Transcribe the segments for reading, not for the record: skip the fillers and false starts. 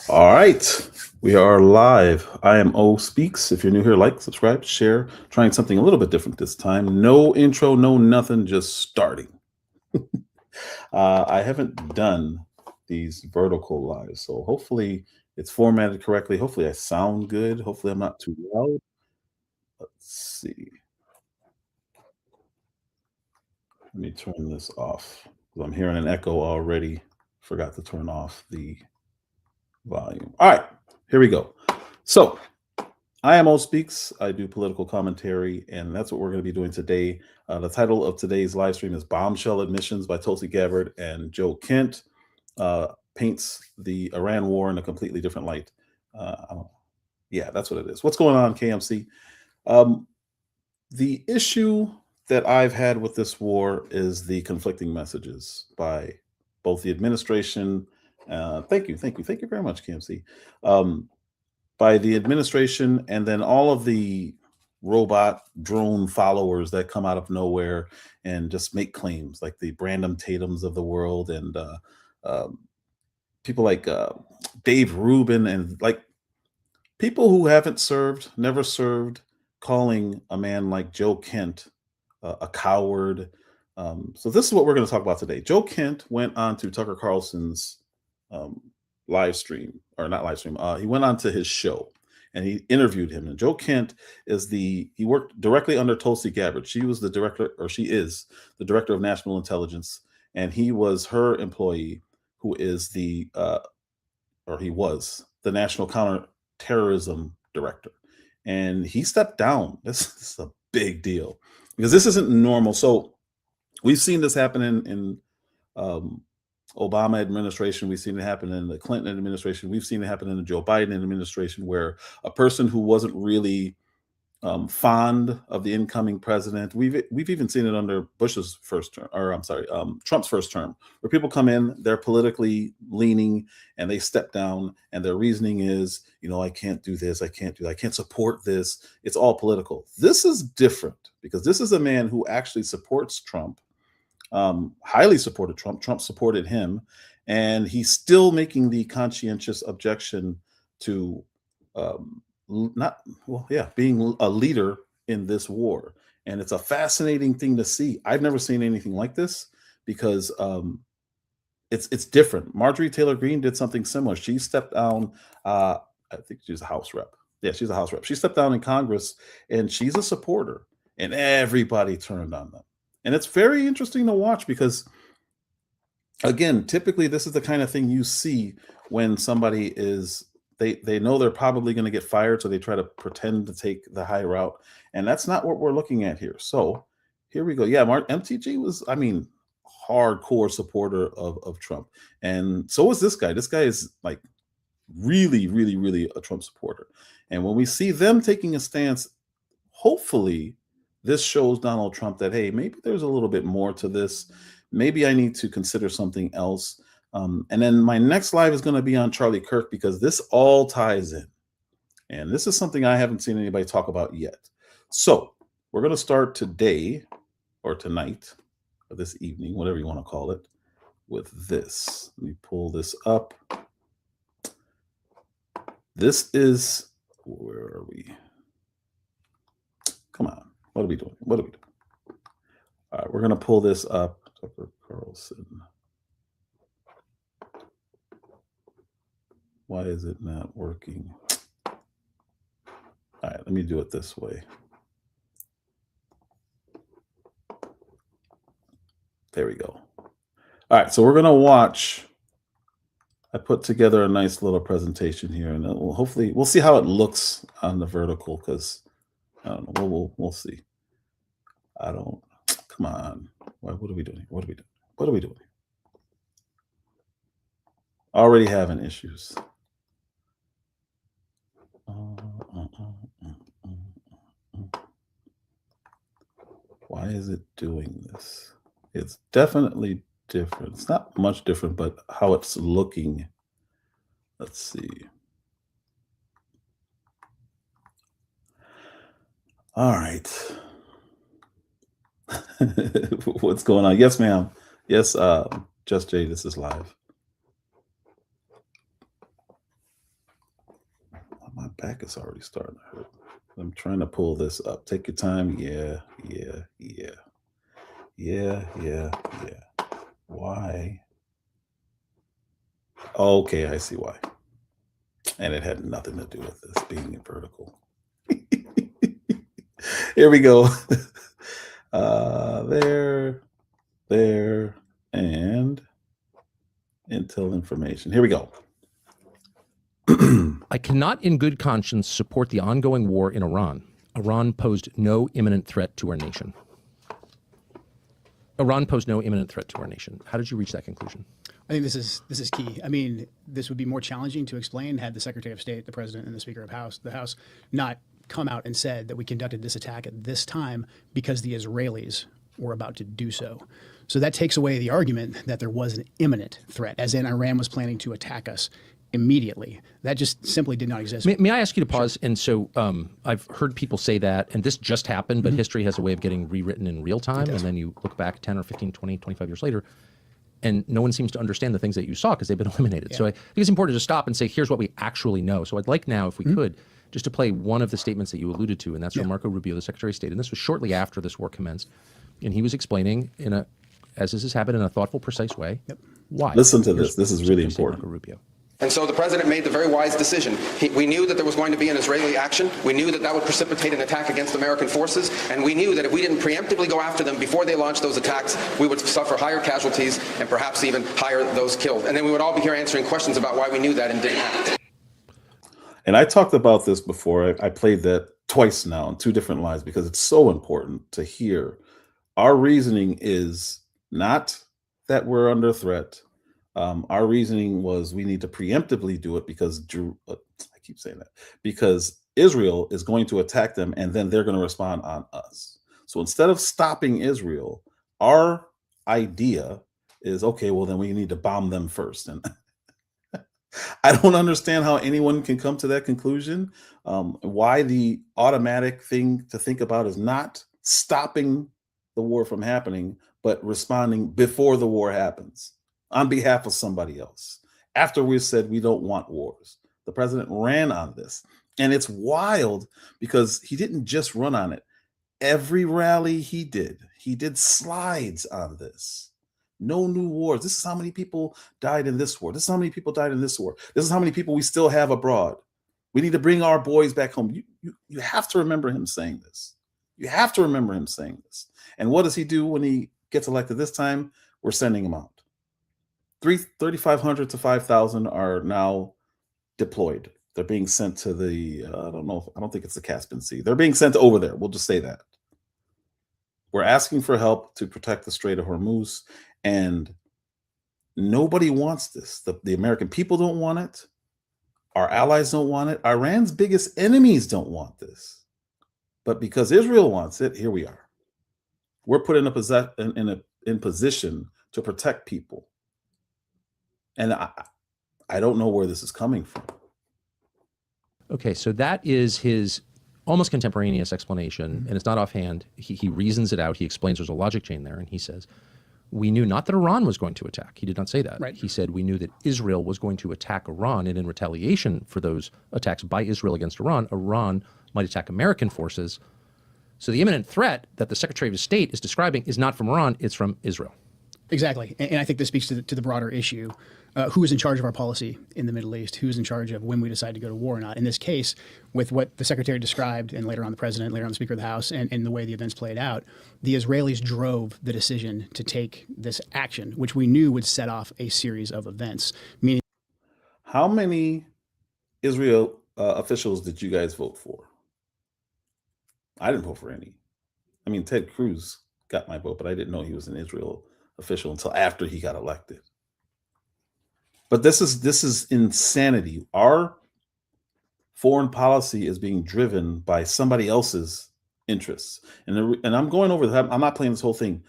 All right, we are live. I am O Speaks. If you're new here, like, subscribe, share. Trying something a little bit different this time. No intro, no nothing, just starting. I haven't done these vertical lives, so hopefully it's formatted correctly. Hopefully I sound good. Hopefully I'm not too loud. Let's see. Let me turn this off. 'Cause I'm hearing an echo already. Forgot to turn off the volume. All right, here we go. So I am O Speaks. I do political commentary, and that's what we're going to be doing today. The title of today's live stream is Bombshell Admissions by Tulsi Gabbard and Joe Kent. Paints the Iran war in a completely different light. Yeah, that's what it is. What's going on, KMC? Um, the issue that I've had with this war is the conflicting messages by both the administration. Thank you very much, KMC. Um, by the administration and then all of the robot drone followers that come out of nowhere and just make claims like the Brandon Tatums of the world and um, people like Dave Rubin and like people who haven't served, never served, calling a man like Joe Kent a coward. So this is what we're going to talk about today. Joe Kent went on to Tucker Carlson's um, live stream, or not live stream. He went on to his show and he interviewed him. And Joe Kent he worked directly under Tulsi Gabbard. She was the director, or she is the director of national intelligence, and he was her employee, who is or he was the national counterterrorism director. And he stepped down. This is a big deal because this isn't normal. So we've seen this happen in um, Obama administration. We've seen it happen in the Clinton administration. We've seen it happen in the Joe Biden administration, where a person who wasn't really fond of the incoming president. We've even seen it under Bush's first term, or I'm sorry, Trump's first term, where people come in, they're politically leaning, and they step down, and their reasoning is, I can't do this, I can't do that, I can't support this. It's all political. This is different because this is a man who actually supports Trump, highly supported Trump. Trump supported him, and he's still making the conscientious objection to not well, yeah, being a leader in this war. And it's a fascinating thing to see. I've never seen anything like this because it's different. Marjorie Taylor Greene did something similar. She stepped down. I think she's a House rep. Yeah, she's a House rep. She stepped down in Congress, and she's a supporter, and everybody turned on them. And it's very interesting to watch because, again, typically this is the kind of thing you see when somebody is they know they're probably going to get fired, so they try to pretend to take the high route, and that's not what we're looking at here. So here we go. Yeah, MTG was, I mean, hardcore supporter of Trump, and so is this guy. This guy is like really, really, really a Trump supporter, and when we see them taking a stance, hopefully this shows Donald Trump that, hey, maybe there's a little bit more to this. Maybe I need to consider something else. And then my next live is going to be on Charlie Kirk because this all ties in. And this is something I haven't seen anybody talk about yet. So we're going to start today or tonight or this evening, whatever you want to call it, with this. Let me pull this up. This is, where are we? Come on. What are we doing? What are we doing? All right, we're going to pull this up. Tucker Carlson. Why is it not working? All right, let me do it this way. There we go. All right, so we're going to watch. I put together a nice little presentation here, and hopefully we'll see how it looks on the vertical because I don't know. We'll see. I don't. Come on. What are we doing? What are we doing? What are we doing? Already having issues. Why is it doing this? It's definitely different. It's not much different, but how it's looking. Let's see. All right. What's going on? Yes, ma'am. Yes, Just Jay, this is live. back is already starting to hurt. I'm trying to pull this up. Take your time. Yeah. Why? Okay, I see why. And it had nothing to do with this being vertical. Here we go. There, and Intel information. Here we go. I cannot in good conscience support the ongoing war in Iran. Iran posed no imminent threat to our nation. Iran posed no imminent threat to our nation. How did you reach that conclusion? I think this is key. I mean, this would be more challenging to explain had the Secretary of State, the President, and the Speaker of the House not come out and said that we conducted this attack at this time because the Israelis were about to do so. So that takes away the argument that there was an imminent threat, as in Iran was planning to attack us immediately. That just simply did not exist. May I ask you to pause? Sure. And so I've heard people say that, and this just happened, but history has a way of getting rewritten in real time. And then you look back 10 or 15, 20, 25 years later, and no one seems to understand the things that you saw because they've been eliminated. Yeah. So I think it's important to stop and say, here's what we actually know. So I'd like now, if we could, just to play one of the statements that you alluded to, and that's from Marco Rubio, the Secretary of State. And this was shortly after this war commenced. And he was explaining, as this has happened, in a thoughtful, precise way, why. Listen to this. This is really important. Marco Rubio. And so the president made the very wise decision. We knew that there was going to be an Israeli action. We knew that that would precipitate an attack against American forces. And we knew that if we didn't preemptively go after them before they launched those attacks, we would suffer higher casualties and perhaps even higher those killed. And then we would all be here answering questions about why we knew that and didn't act. And I talked about this before. I played that twice now in two different lines because it's so important to hear. Our reasoning is not that we're under threat. Our reasoning was we need to preemptively do it because I keep saying that, because Israel is going to attack them and then they're going to respond on us. So instead of stopping Israel, our idea is, okay, well, then we need to bomb them first. And I don't understand how anyone can come to that conclusion. Why the automatic thing to think about is not stopping the war from happening, but responding before the war happens on behalf of somebody else. After we said we don't want wars, the president ran on this. And it's wild because he didn't just run on it. Every rally he did slides on this. No new wars. This is how many people died in this war. This is how many people died in this war. This is how many people we still have abroad. We need to bring our boys back home. You have to remember him saying this. You have to remember him saying this. And what does he do when he gets elected this time? We're sending him out. 3,500 to 5,000 are now deployed. They're being sent to the, I don't think it's the Caspian Sea. They're being sent over there. We'll just say that. We're asking for help to protect the Strait of Hormuz, and nobody wants this. The American people don't want it. Our allies don't want it. Iran's biggest enemies don't want this. But because Israel wants it, here we are. We're put in a position to protect people. And I don't know where this is coming from. Okay, so that is his almost contemporaneous explanation, and it's not offhand. He reasons it out. He explains there's a logic chain there, and he says, we knew not that Iran was going to attack. He did not say that. Right. He said we knew that Israel was going to attack Iran, and in retaliation for those attacks by Israel against Iran, Iran might attack American forces. So the imminent threat that the Secretary of State is describing is not from Iran, it's from Israel. Exactly. And I think this speaks to the broader issue. Who is in charge of our policy in the Middle East? Who's in charge of when we decide to go to war or not? In this case, with what the Secretary described, and later on the President, later on the Speaker of the House, and the way the events played out, the Israelis drove the decision to take this action, which we knew would set off a series of events. Meaning, how many Israel officials did you guys vote for? I didn't vote for any. I mean, Ted Cruz got my vote, but I didn't know he was an Israel official until after he got elected. But this is insanity. Our foreign policy is being driven by somebody else's interests. And I'm going over that. I'm not playing this whole thing.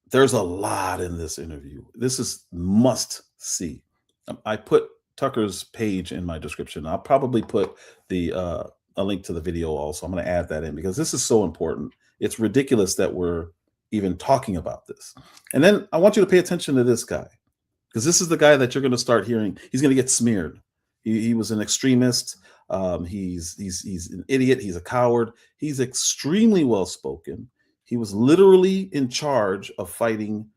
There's a lot in this interview. This is must see. I put Tucker's page in my description. I'll probably put a link to the video also. I'm going to add that in because this is so important. It's ridiculous that we're even talking about this. And then I want you to pay attention to this guy, because this is the guy that you're going to start hearing. He's going to get smeared. He was an extremist. He's an idiot. He's a coward. He's extremely well spoken. He was literally in charge of fighting,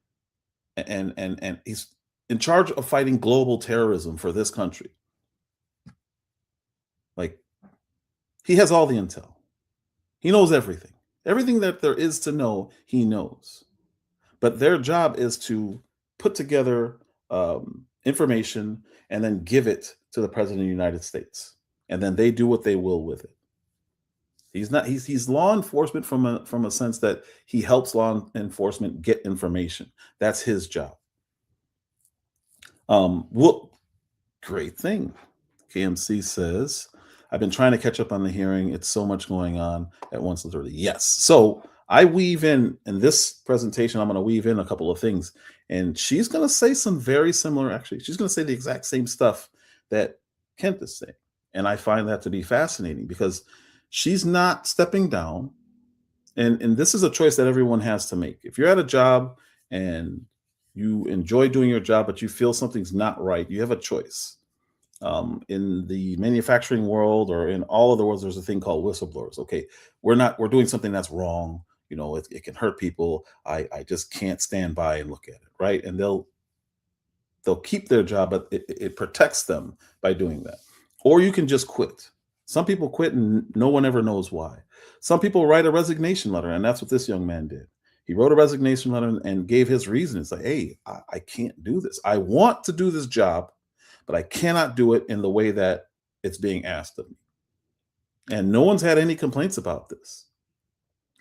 and he's in charge of fighting global terrorism for this country. Like, he has all the intel. He knows everything. Everything that there is to know, he knows. But their job is to put together information and then give it to the President of the United States. And then they do what they will with it. He's law enforcement from a sense that he helps law enforcement get information. That's his job. Well, great thing. KMC says, I've been trying to catch up on the hearing. It's so much going on at once. Literally. Yes. So I weave in this presentation, I'm going to weave in a couple of things. And she's going to say some very similar, actually, she's going to say the exact same stuff that Kent is saying. And I find that to be fascinating because she's not stepping down. And this is a choice that everyone has to make. If you're at a job and you enjoy doing your job, but you feel something's not right, you have a choice. In the manufacturing world or in all of the worlds, there's a thing called whistleblowers. Okay, we're doing something that's wrong. You know, it can hurt people. I just can't stand by and look at it, right? And they'll keep their job, but it protects them by doing that. Or you can just quit. Some people quit and no one ever knows why. Some people write a resignation letter, and that's what this young man did. He wrote a resignation letter and gave his reason. It's like, hey, I can't do this. I want to do this job, but I cannot do it in the way that it's being asked of me. And no one's had any complaints about this.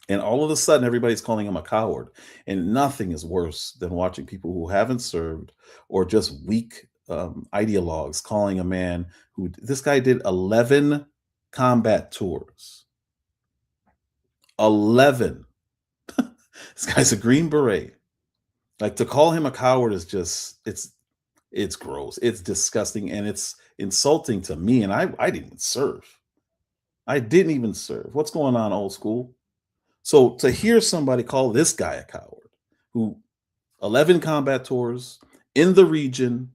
And all of a sudden, everybody's calling him a coward. And nothing is worse than watching people who haven't served or just weak ideologues calling a man who, this guy did 11 combat tours. 11. This guy's a Green Beret. Like, to call him a coward is just, it's gross. It's disgusting. And it's insulting to me. And I didn't even serve. I didn't even serve. What's going on, old school? So to hear somebody call this guy a coward, who 11 combat tours in the region,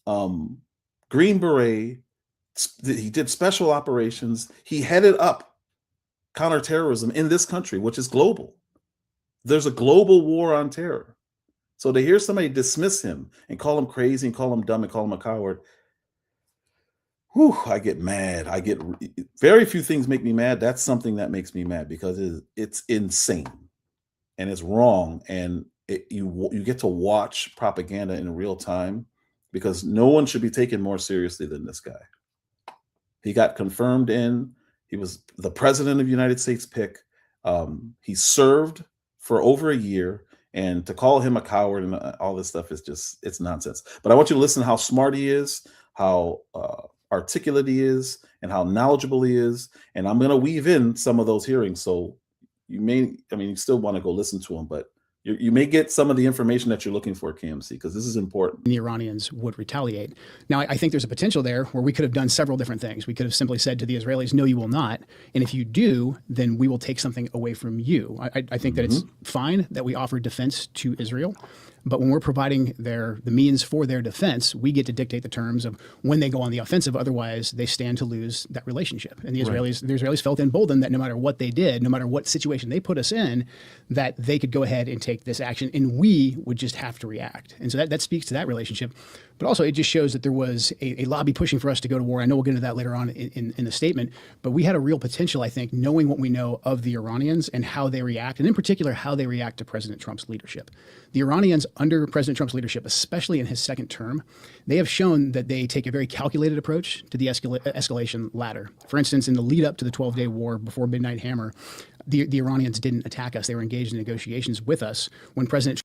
Green Beret, he did special operations. He headed up counterterrorism in this country, which is global. There's a global war on terror. So to hear somebody dismiss him and call him crazy and call him dumb and call him a coward, whew, I get mad. Very few things make me mad. That's something that makes me mad because it's insane and it's wrong. And you get to watch propaganda in real time because no one should be taken more seriously than this guy. He got confirmed in. He was the president of the United States pick. He served for over a year. And to call him a coward and all this stuff is just, it's nonsense. But I want you to listen to how smart he is, how articulate he is, and how knowledgeable he is. And I'm going to weave in some of those hearings. So you still want to go listen to him, but you may get some of the information that you're looking for, KMC, because this is important. The Iranians would retaliate. Now, I think there's a potential there where we could have done several different things. We could have simply said to the Israelis, no, you will not. And if you do, then we will take something away from you. I think that it's fine that we offer defense to Israel. But when we're providing the means for their defense, we get to dictate the terms of when they go on the offensive. Otherwise, they stand to lose that relationship. And the Israelis felt emboldened that no matter what they did, no matter what situation they put us in, that they could go ahead and take this action, and we would just have to react. And so that speaks to that relationship. But also, it just shows that there was a lobby pushing for us to go to war. I know we'll get into that later on in the statement, but we had a real potential, I think, knowing what we know of the Iranians and how they react, and in particular, how they react to President Trump's leadership. The Iranians, under President Trump's leadership, especially in his second term, they have shown that they take a very calculated approach to the escalation ladder. For instance, in the lead up to the 12-day war before Midnight Hammer, the Iranians didn't attack us. They were engaged in negotiations with us when President.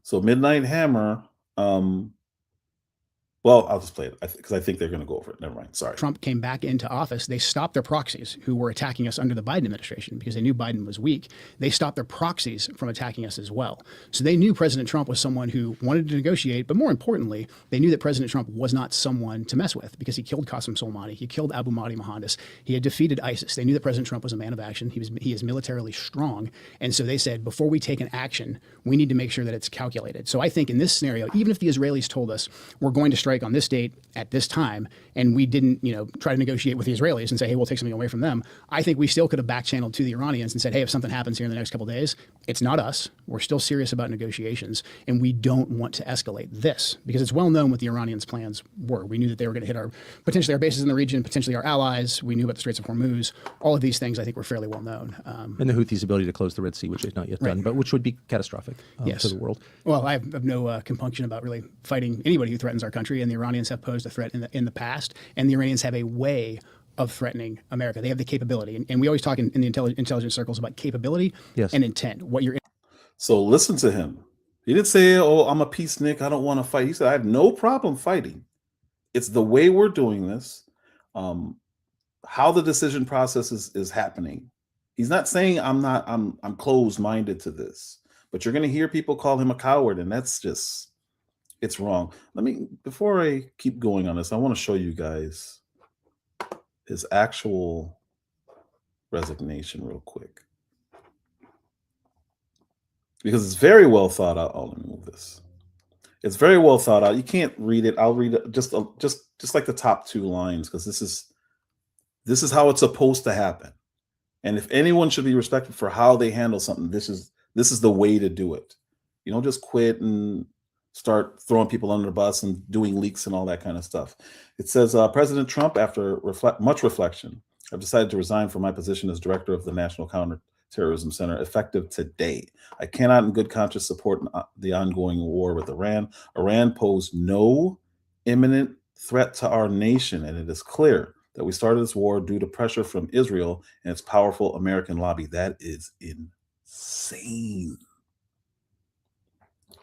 So Midnight Hammer, well, I'll just play it because I think they're going to go over it. Never mind. Sorry. Trump came back into office. They stopped their proxies who were attacking us under the Biden administration because they knew Biden was weak. They stopped their proxies from attacking us as well. So they knew President Trump was someone who wanted to negotiate, but more importantly, they knew that President Trump was not someone to mess with because he killed Qasem Soleimani. He killed Abu Mahdi Mohandas. He had defeated ISIS. They knew that President Trump was a man of action. He is militarily strong. And so they said, before we take an action, we need to make sure that it's calculated. So I think in this scenario, even if the Israelis told us we're going to strike strike on this date at this time, and we didn't, try to negotiate with the Israelis and say, hey, we'll take something away from them, I think we still could have back-channeled to the Iranians and said, hey, if something happens here in the next couple of days, it's not us. We're still serious about negotiations, and we don't want to escalate this, because it's well known what the Iranians' plans were. We knew that they were going to hit potentially our bases in the region, potentially our allies. We knew about the Straits of Hormuz. All of these things, I think, were fairly well known. And the Houthis' ability to close the Red Sea, which they've not yet done, but which would be catastrophic to the world. Well, I have no compunction about really fighting anybody who threatens our country, and the Iranians have posed a threat in the past, and the Iranians have a way of threatening America. They have the capability, and we always talk in the intelligence circles about capability and intent. So listen to him. He didn't say, "Oh, I'm a peacenik. I don't want to fight." He said, "I have no problem fighting. It's the way we're doing this, how the decision process is happening." He's not saying I'm closed-minded to this, but you're going to hear people call him a coward, and that's just, it's wrong. Before I keep going on this, I want to show you guys his actual resignation real quick, because it's very well thought out. Oh, let me move this. It's very well thought out. You can't read it. I'll read it just like the top 2 lines, because this is how it's supposed to happen. And if anyone should be respected for how they handle something, this is the way to do it. You don't just quit and start throwing people under the bus and doing leaks and all that kind of stuff. It says, President Trump, after much reflection, I've decided to resign from my position as director of the National Counterterrorism Center effective today. I cannot in good conscience support the ongoing war with Iran. Iran posed no imminent threat to our nation, and it is clear that we started this war due to pressure from Israel and its powerful American lobby. That is insane.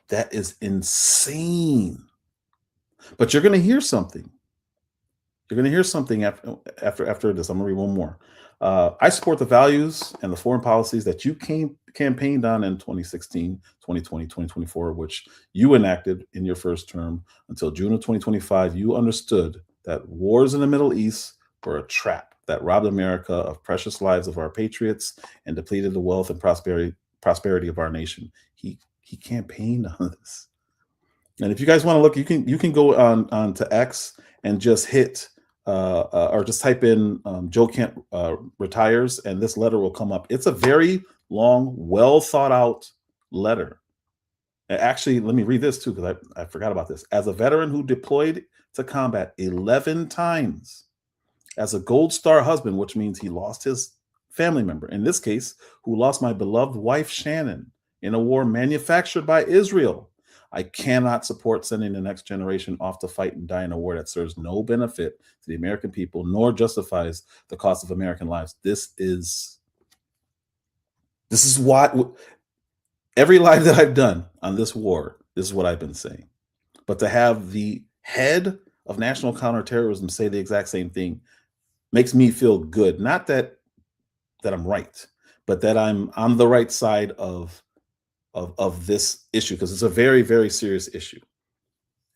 That is insane. But you're going to hear something. You're going to hear something after this. I'm going to read one more. I support the values and the foreign policies that you campaigned on in 2016, 2020, 2024, which you enacted in your first term. Until June of 2025, you understood that wars in the Middle East were a trap that robbed America of precious lives of our patriots and depleted the wealth and prosperity of our nation. He campaigned on this. And if you guys want to look, you can go on to X and just hit or just type in Joe Kent retires, and this letter will come up. It's a very long, well thought out letter. Actually, let me read this too, because I forgot about this. As a veteran who deployed to combat 11 times, as a Gold Star husband, which means he lost his family member, in this case, who lost my beloved wife, Shannon, in a war manufactured by Israel, I cannot support sending the next generation off to fight and die in a war that serves no benefit to the American people, nor justifies the cost of American lives. This is what every live that I've done on this war, this is what I've been saying. But to have the head of national counterterrorism say the exact same thing makes me feel good. Not that I'm right, but that I'm on the right side of this issue, because it's a very, very serious issue.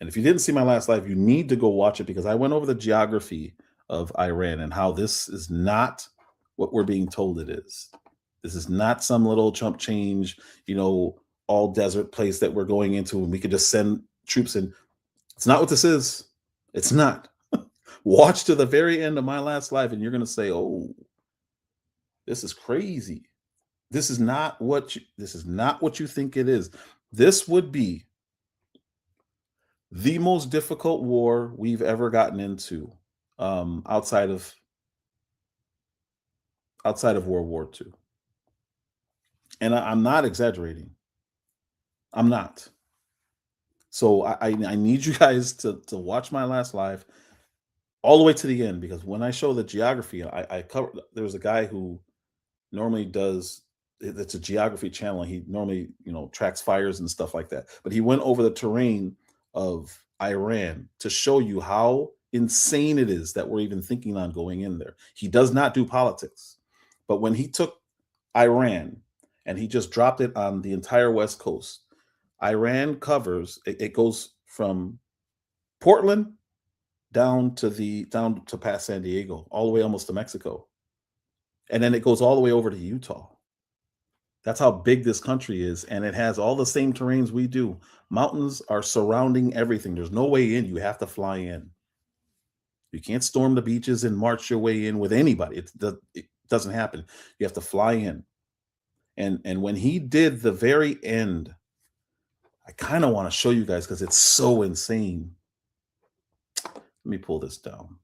And if you didn't see my last live, you need to go watch it, because I went over the geography of Iran and how this is not what we're being told it is. This is not some little chump change, all desert place that we're going into and we could just send troops in. It's not what this is. It's not. Watch to the very end of my last live and you're going to say, oh, this is crazy. This is not what you think it is. This would be the most difficult war we've ever gotten into, outside of World War II. And I'm not exaggerating. I'm not. So I need you guys to watch my last live all the way to the end, because when I show the geography, I cover. There's a guy who normally does. It's a geography channel. And he normally, tracks fires and stuff like that. But he went over the terrain of Iran to show you how insane it is that we're even thinking on going in there. He does not do politics. But when he took Iran and he just dropped it on the entire West Coast, Iran covers, it goes from Portland down to past San Diego, all the way almost to Mexico. And then it goes all the way over to Utah. That's how big this country is, and it has all the same terrains we do. Mountains are surrounding everything. There's no way in. You have to fly in. You can't storm the beaches and march your way in with anybody. It doesn't happen. You have to fly in. And when he did the very end, I kind of want to show you guys because it's so insane. Let me pull this down.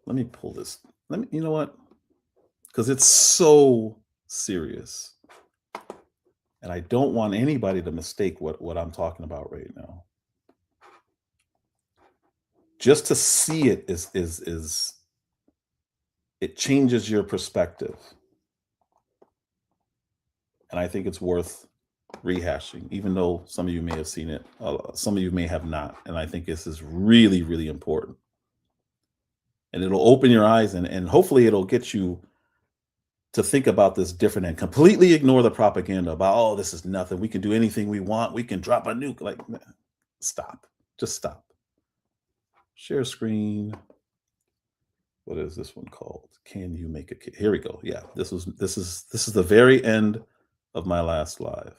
Let me pull this. You know what? Because it's so serious. And I don't want anybody to mistake what I'm talking about right now. Just to see it is it changes your perspective. And I think it's worth rehashing, even though some of you may have seen it, some of you may have not. And I think this is really, really important. And it'll open your eyes and hopefully it'll get you to think about this different and completely ignore the propaganda about, oh, this is nothing. We can do anything we want. We can drop a nuke. Like, stop. Just stop. Share screen. What is this one called? Can you make a kid? Here we go. Yeah, this is the very end of my last live.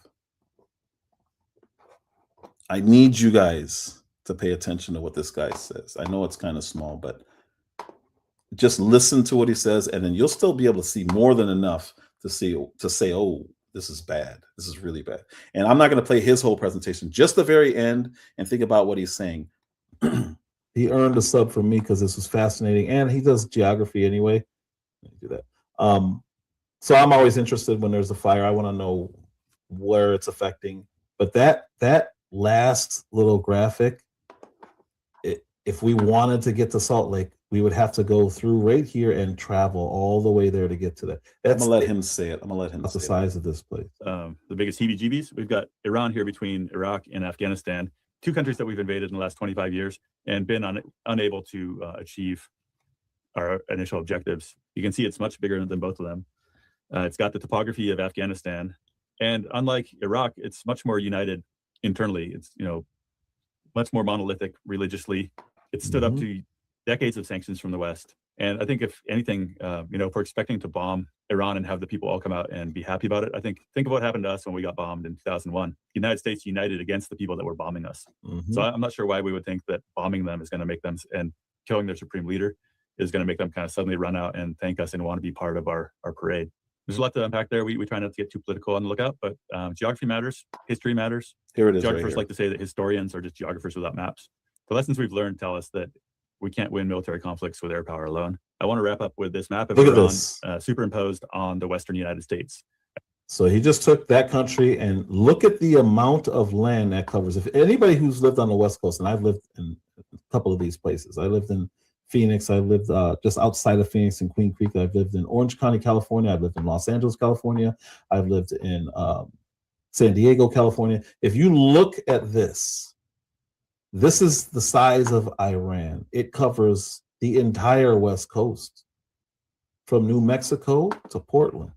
I need you guys to pay attention to what this guy says. I know it's kind of small, but just listen to what he says, and then you'll still be able to see more than enough to say, oh, this is bad. This is really bad. And I'm not going to play his whole presentation, just the very end, and think about what he's saying. He earned a sub from me because this was fascinating, and he does geography anyway. Let me do that. So I'm always interested when there's a fire. I want to know where it's affecting. But that last little graphic, if we wanted to get to Salt Lake, we would have to go through right here and travel all the way there to get to that. I'm gonna let him say it. I'm gonna let him say the size of this place. The biggest heebie-jeebies. We've got Iran here between Iraq and Afghanistan, two countries that we've invaded in the last 25 years and been unable to achieve our initial objectives. You can see it's much bigger than both of them. It's got the topography of Afghanistan, and unlike Iraq, it's much more united internally. It's much more monolithic religiously. It stood up to decades of sanctions from the West. And I think if anything, if we're expecting to bomb Iran and have the people all come out and be happy about it, think of what happened to us when we got bombed in 2001. The United States united against the people that were bombing us. So I'm not sure why we would think that bombing them is going to make them, and killing their supreme leader is going to make them kind of suddenly run out and thank us and want to be part of our parade. There's a lot to unpack there. We try not to get too political on the lookout, but geography matters, history matters. Here it is. Geographers right like to say that historians are just geographers without maps. The lessons we've learned tell us that we can't win military conflicts with air power alone. I want to wrap up with this map of Iran superimposed on the Western United States. So he just took that country and look at the amount of land that covers. If anybody who's lived on the West Coast, and I've lived in a couple of these places. I lived in Phoenix. I lived just outside of Phoenix in Queen Creek. I've lived in Orange County, California. I've lived in Los Angeles, California. I've lived in San Diego, California. If you look at this is the size of Iran. It covers the entire West Coast from New Mexico to Portland.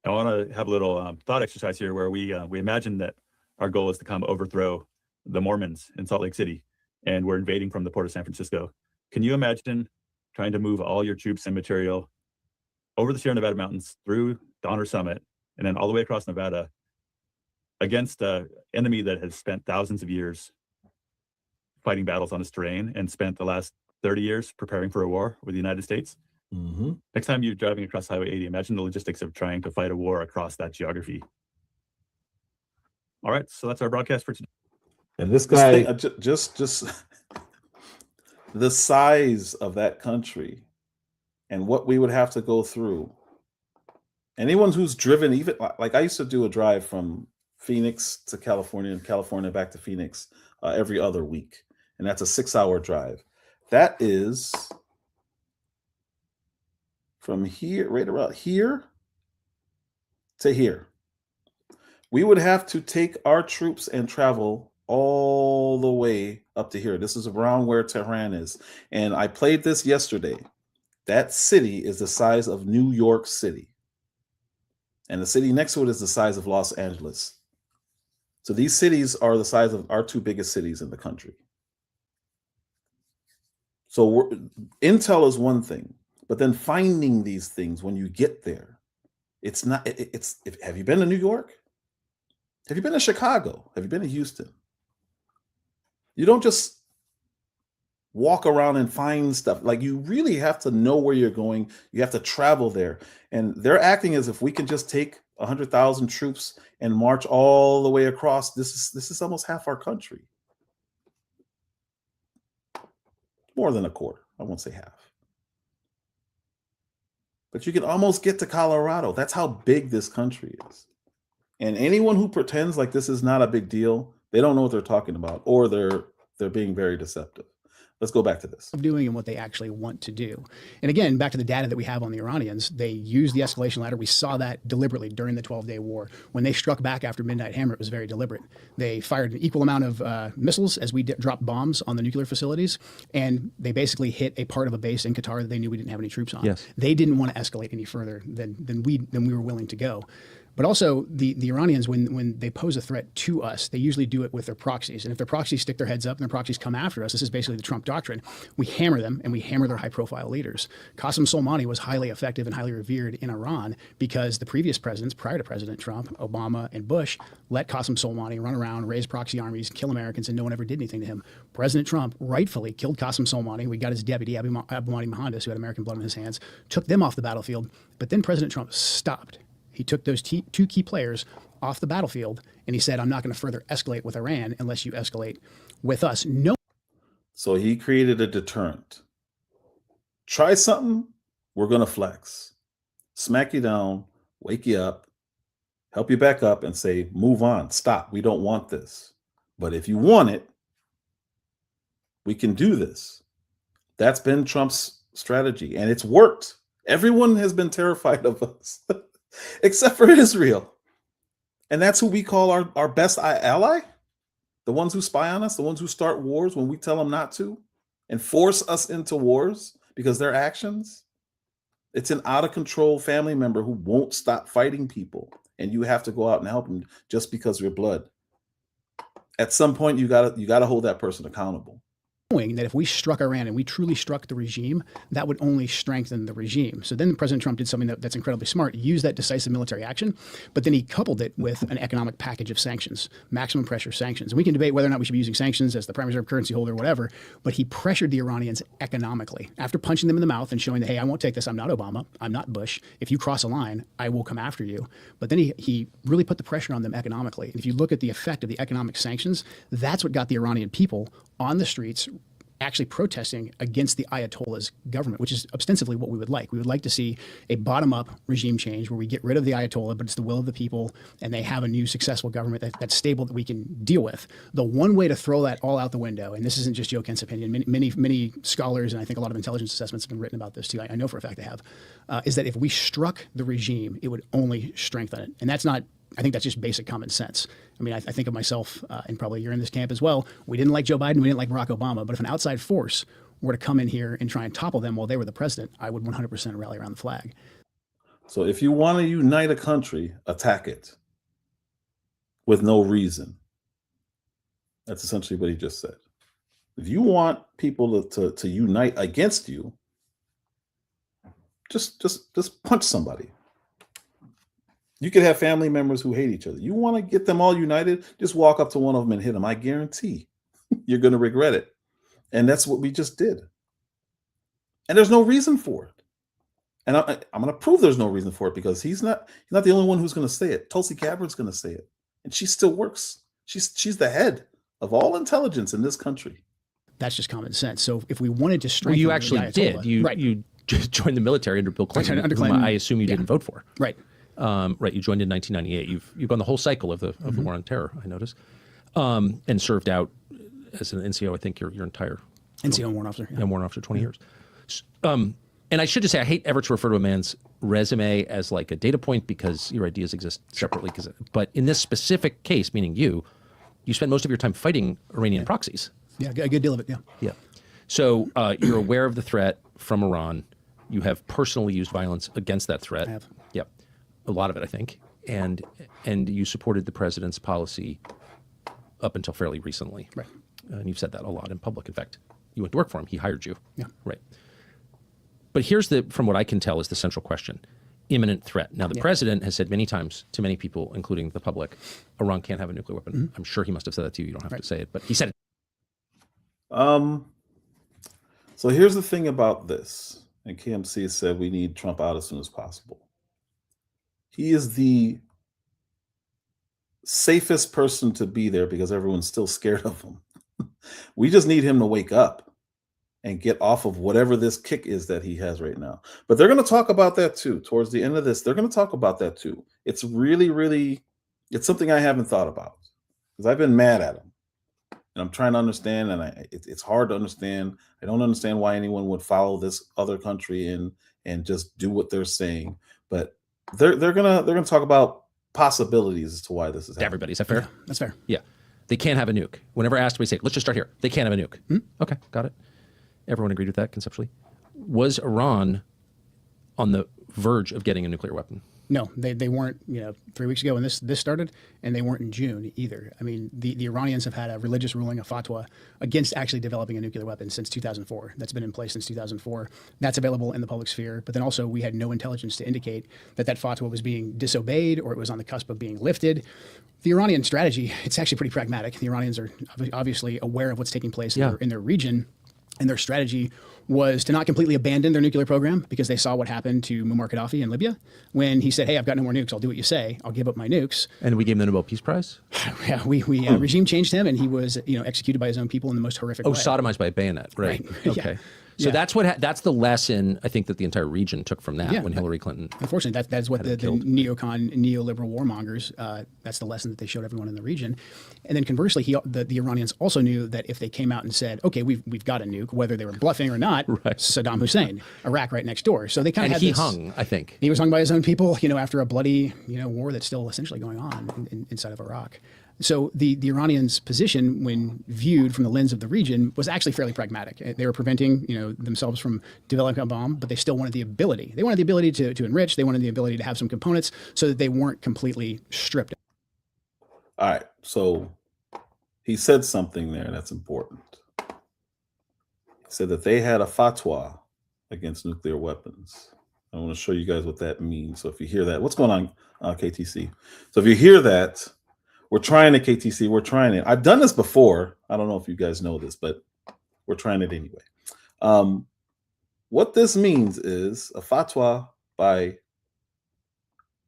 I want to have a little thought exercise here where we imagine that our goal is to come overthrow the Mormons in Salt Lake City, and we're invading from the port of San Francisco. Can you imagine trying to move all your troops and material over the Sierra Nevada mountains through Donner Summit and then all the way across Nevada against an enemy that has spent thousands of years fighting battles on this terrain and spent the last 30 years preparing for a war with the United States? Next time you're driving across Highway 80, imagine the logistics of trying to fight a war across that geography. All right, so that's our broadcast for today. And this guy, just the size of that country and what we would have to go through. Anyone who's driven, even like I used to do a drive from Phoenix to California and California back to Phoenix every other week. And that's a 6-hour drive. That is from here, right around here to here. We would have to take our troops and travel all the way up to here. This is around where Tehran is. And I played this yesterday. That city is the size of New York City. And the city next to it is the size of Los Angeles. So these cities are the size of our two biggest cities in the country. So intel is one thing, but But then finding these things when you get there, it's not, have you been to New York? Have you been to Chicago? Have you been to Houston? You don't just walk around and find stuff. Like, you really have to know where you're going. You have to travel there. And they're acting as if we can just take 100,000 troops and march all the way across. This is almost half our country. More than a quarter. I won't say half. But you can almost get to Colorado. That's how big this country is. And anyone who pretends like this is not a big deal, they don't know what they're talking about, or they're being very deceptive. Let's go back to this. Doing and what they actually want to do. And again, back to the data that we have on the Iranians, they used the escalation ladder. We saw that deliberately during the 12-day war. When they struck back after Midnight Hammer, it was very deliberate. They fired an equal amount of missiles as we dropped bombs on the nuclear facilities, and they basically hit a part of a base in Qatar that they knew we didn't have any troops on. Yes. They didn't want to escalate any further than we were willing to go. But also, the Iranians, when they pose a threat to us, they usually do it with their proxies. And if their proxies stick their heads up and their proxies come after us, this is basically the Trump doctrine. We hammer them, and we hammer their high-profile leaders. Qasem Soleimani was highly effective and highly revered in Iran because the previous presidents, prior to President Trump, Obama, and Bush, let Qasem Soleimani run around, raise proxy armies, kill Americans, and no one ever did anything to him. President Trump rightfully killed Qasem Soleimani. We got his deputy, Abu Mahdi Mohandas, who had American blood on his hands, took them off the battlefield. But then President Trump stopped. He took those two key players off the battlefield, and he said, I'm not going to further escalate with Iran unless you escalate with us. No. So he created a deterrent. Try something, we're going to flex. Smack you down, wake you up, help you back up, and say, move on, stop. We don't want this. But if you want it, we can do this. That's been Trump's strategy, and it's worked. Everyone has been terrified of us. Except for Israel. And that's who we call our best ally? The ones who spy on us, the ones who start wars when we tell them not to and force us into wars because their actions. It's an out-of-control family member who won't stop fighting people, and you have to go out and help them just because of your blood. At some point, you gotta hold that person accountable. That if we struck Iran and we truly struck the regime, that would only strengthen the regime. So then President Trump did something that's incredibly smart. He used that decisive military action, but then he coupled it with an economic package of sanctions, maximum pressure sanctions. And we can debate whether or not we should be using sanctions as the prime reserve currency holder or whatever, but he pressured the Iranians economically. After punching them in the mouth and showing that, hey, I won't take this. I'm not Obama. I'm not Bush. If you cross a line, I will come after you. But then he really put the pressure on them economically. And if you look at the effect of the economic sanctions, that's what got the Iranian people on the streets actually protesting against the Ayatollah's government, which is ostensibly what we would like. We would like to see a bottom-up regime change where we get rid of the Ayatollah, but it's the will of the people, and they have a new successful government that's stable that we can deal with. The one way to throw that all out the window, and this isn't just Joe Kent's opinion, many scholars, and I think a lot of intelligence assessments have been written about this too, I know for a fact they have, is that if we struck the regime, it would only strengthen it. And that's not, I think that's just basic common sense. I mean, I think of myself, and probably you're in this camp as well. We didn't like Joe Biden. We didn't like Barack Obama. But if an outside force were to come in here and try and topple them while they were the president, I would 100% rally around the flag. So if you want to unite a country, attack it with no reason. That's essentially what he just said. If you want people to unite against you, just punch somebody. You could have family members who hate each other. You want to get them all united, just walk up to one of them and hit them. I guarantee you're going to regret it. And that's what we just did. And there's no reason for it. And I'm going to prove there's no reason for it because he's not the only one who's going to say it. Tulsi Gabbard's going to say it. And she still works. She's the head of all intelligence in this country. That's just common sense. So if we wanted to strengthen, you actually did. Right. You joined the military under Bill Clinton, Under whom Clinton. I assume you didn't vote for. Right. Right. You joined in 1998. You've gone the whole cycle of the war on terror, I notice, and served out as an NCO. I think your entire NCO and warrant officer. and warrant officer 20 years. And I should just say I hate ever to refer to a man's resume as like a data point because your ideas exist separately. But in this specific case, meaning you spent most of your time fighting Iranian proxies. Yeah, a good deal of it. Yeah. Yeah. So you're aware of the threat from Iran. You have personally used violence against that threat. I have. Yep. A lot of it, I think. And you supported the president's policy up until fairly recently. Right. And you've said that a lot in public. In fact, you went to work for him. He hired you. Yeah. Right. But here's from what I can tell is the central question: imminent threat. Now, the president has said many times to many people, including the public, Iran can't have a nuclear weapon. I'm sure he must have said that to you. You don't have to say it, but he said it. So here's the thing about this, and KMC said we need Trump out as soon as possible. He is the safest person to be there because everyone's still scared of him. We just need him to wake up and get off of whatever this kick is that he has right now. But they're going to talk about that too. Towards the end of this, they're going to talk about that too. It's really, really, it's something I haven't thought about because I've been mad at him. And I'm trying to understand, and it's hard to understand. I don't understand why anyone would follow this other country and just do what they're saying. But they're gonna talk about possibilities as to why this is happening. Everybody, is that fair? Yeah, that's fair. Yeah. They can't have a nuke. Whenever asked, we say, let's just start here. They can't have a nuke. Okay, got it. Everyone agreed with that conceptually. Was Iran on the verge of getting a nuclear weapon? No, they weren't, 3 weeks ago when this started, and they weren't in June either. I mean, the Iranians have had a religious ruling, a fatwa, against actually developing a nuclear weapon since 2004. That's been in place since 2004. That's available in the public sphere. But then also we had no intelligence to indicate that fatwa was being disobeyed or it was on the cusp of being lifted. The Iranian strategy, it's actually pretty pragmatic. The Iranians are obviously aware of what's taking place in their region. And their strategy was to not completely abandon their nuclear program because they saw what happened to Muammar Gaddafi in Libya when he said, hey, I've got no more nukes. I'll do what you say. I'll give up my nukes. And we gave him the Nobel Peace Prize? Yeah, we regime changed him, and he was executed by his own people in the most horrific way. Sodomized by a bayonet. Right. Okay. Yeah. So that's the lesson I think that the entire region took from that when Hillary Clinton. Unfortunately, that's what the neocon, neoliberal warmongers, that's the lesson that they showed everyone in the region. And then conversely, the Iranians also knew that if they came out and said, okay, we've got a nuke, whether they were bluffing or not, Saddam Hussein, Iraq right next door. So they kind of had this. Hung, I think. He was hung by his own people, after a bloody, war that's still essentially going on inside of Iraq. So the Iranians' position, when viewed from the lens of the region, was actually fairly pragmatic. They were preventing, themselves from developing a bomb, but they still wanted the ability. They wanted the ability to enrich. They wanted the ability to have some components so that they weren't completely stripped. All right. So he said something there that's important. He said that they had a fatwa against nuclear weapons. I want to show you guys what that means. So if you hear that, what's going on, KTC? So if you hear that, we're trying it, KTC. We're trying it. I've done this before. I don't know if you guys know this, but we're trying it anyway. What this means is a fatwa by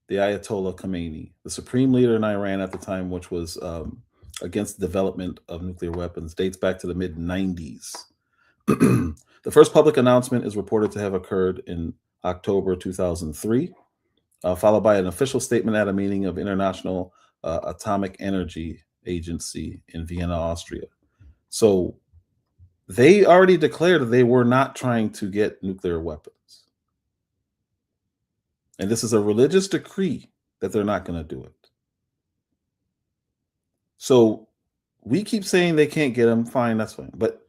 the Ayatollah Khomeini, the supreme leader in Iran at the time, which was against the development of nuclear weapons, dates back to the mid-90s. The first public announcement is reported to have occurred in October 2003, followed by an official statement at a meeting of International Atomic Energy Agency in Vienna, Austria. So they already declared that they were not trying to get nuclear weapons. And this is a religious decree that they're not going to do it. So we keep saying they can't get them. Fine, that's fine. But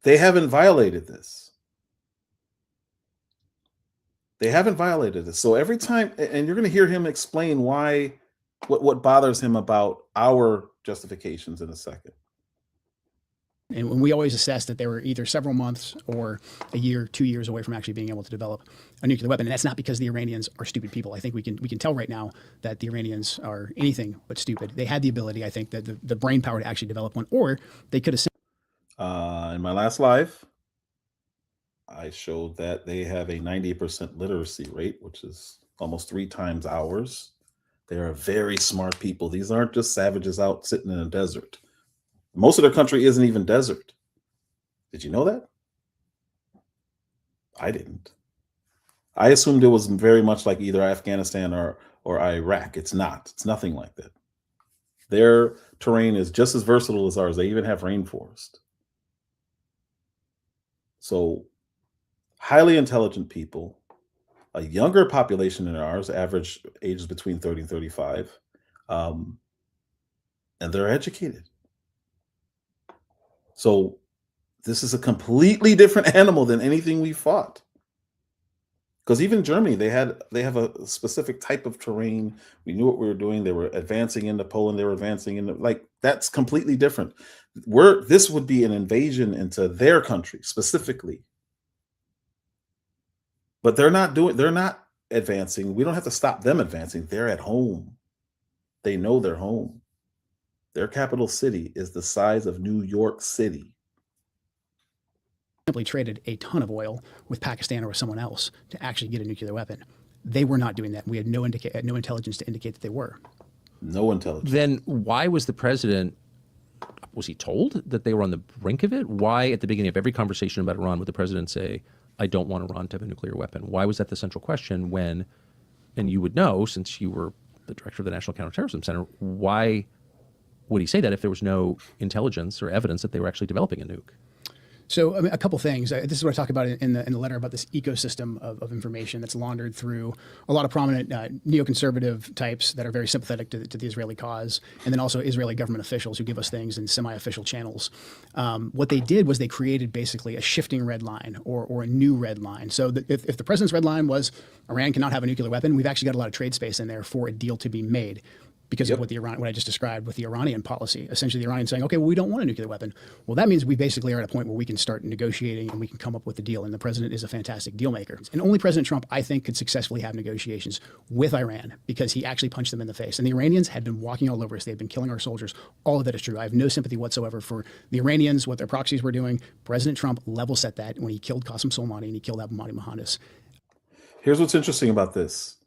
they haven't violated this. They haven't violated this. So every time, and you're going to hear him explain why, what bothers him about our justifications in a second. And when we always assess that they were either several months or a year, 2 years away from actually being able to develop a nuclear weapon. And that's not because the Iranians are stupid people. I think we can tell right now that the Iranians are anything but stupid. They had the ability, I think, that the brain power to actually develop one, or they could have. In my last live, I showed that they have a 98% literacy rate, which is almost 3 times ours. They are very smart people. These aren't just savages out sitting in a desert. Most of their country isn't even desert. Did you know that? I didn't. I assumed it was very much like either Afghanistan or Iraq. It's not. It's nothing like that. Their terrain is just as versatile as ours. They even have rainforest. So highly intelligent people, a younger population than ours, average ages between 30 and 35, and they're educated. So this is a completely different animal than anything we fought. Because even Germany, they have a specific type of terrain. We knew what we were doing. They were advancing into Poland. They were advancing into, that's completely different. This would be an invasion into their country specifically. But they're not advancing. We don't have to stop them advancing. They're at home. They know they're home. Their capital city is the size of New York City. Simply traded a ton of oil with Pakistan or someone else to actually get a nuclear weapon. They were not doing that. We had no intelligence to indicate that they were. No intelligence. Then why was the president, was he told that they were on the brink of it? Why at the beginning of every conversation about Iran would the president say, I don't want Iran to have a nuclear weapon? Why was that the central question when, and you would know since you were the director of the National Counterterrorism Center, why would he say that if there was no intelligence or evidence that they were actually developing a nuke? So I mean, a couple things. This is what I talk about in the letter about this ecosystem of information that's laundered through a lot of prominent neoconservative types that are very sympathetic to the Israeli cause, and then also Israeli government officials who give us things in semi-official channels. What they did was they created basically a shifting red line or a new red line. So that if the president's red line was Iran cannot have a nuclear weapon, we've actually got a lot of trade space in there for a deal to be made. Because of what I just described with the Iranian policy. Essentially, the Iranians saying, okay, well, we don't want a nuclear weapon. Well, that means we basically are at a point where we can start negotiating and we can come up with a deal. And the president is a fantastic deal maker. And only President Trump, I think, could successfully have negotiations with Iran because he actually punched them in the face. And the Iranians had been walking all over us. They've been killing our soldiers. All of that is true. I have no sympathy whatsoever for the Iranians, what their proxies were doing. President Trump level set that when he killed Qasem Soleimani and he killed Abu Mahdi Mohandes. Here's what's interesting about this.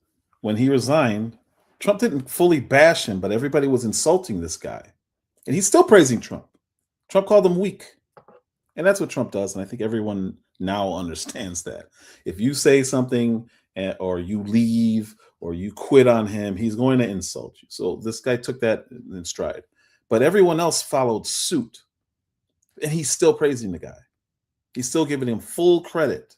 When he resigned, Trump didn't fully bash him, but everybody was insulting this guy. And he's still praising Trump. Trump called him weak. And that's what Trump does. And I think everyone now understands that. If you say something or you leave or you quit on him, he's going to insult you. So this guy took that in stride. But everyone else followed suit. And he's still praising the guy. He's still giving him full credit.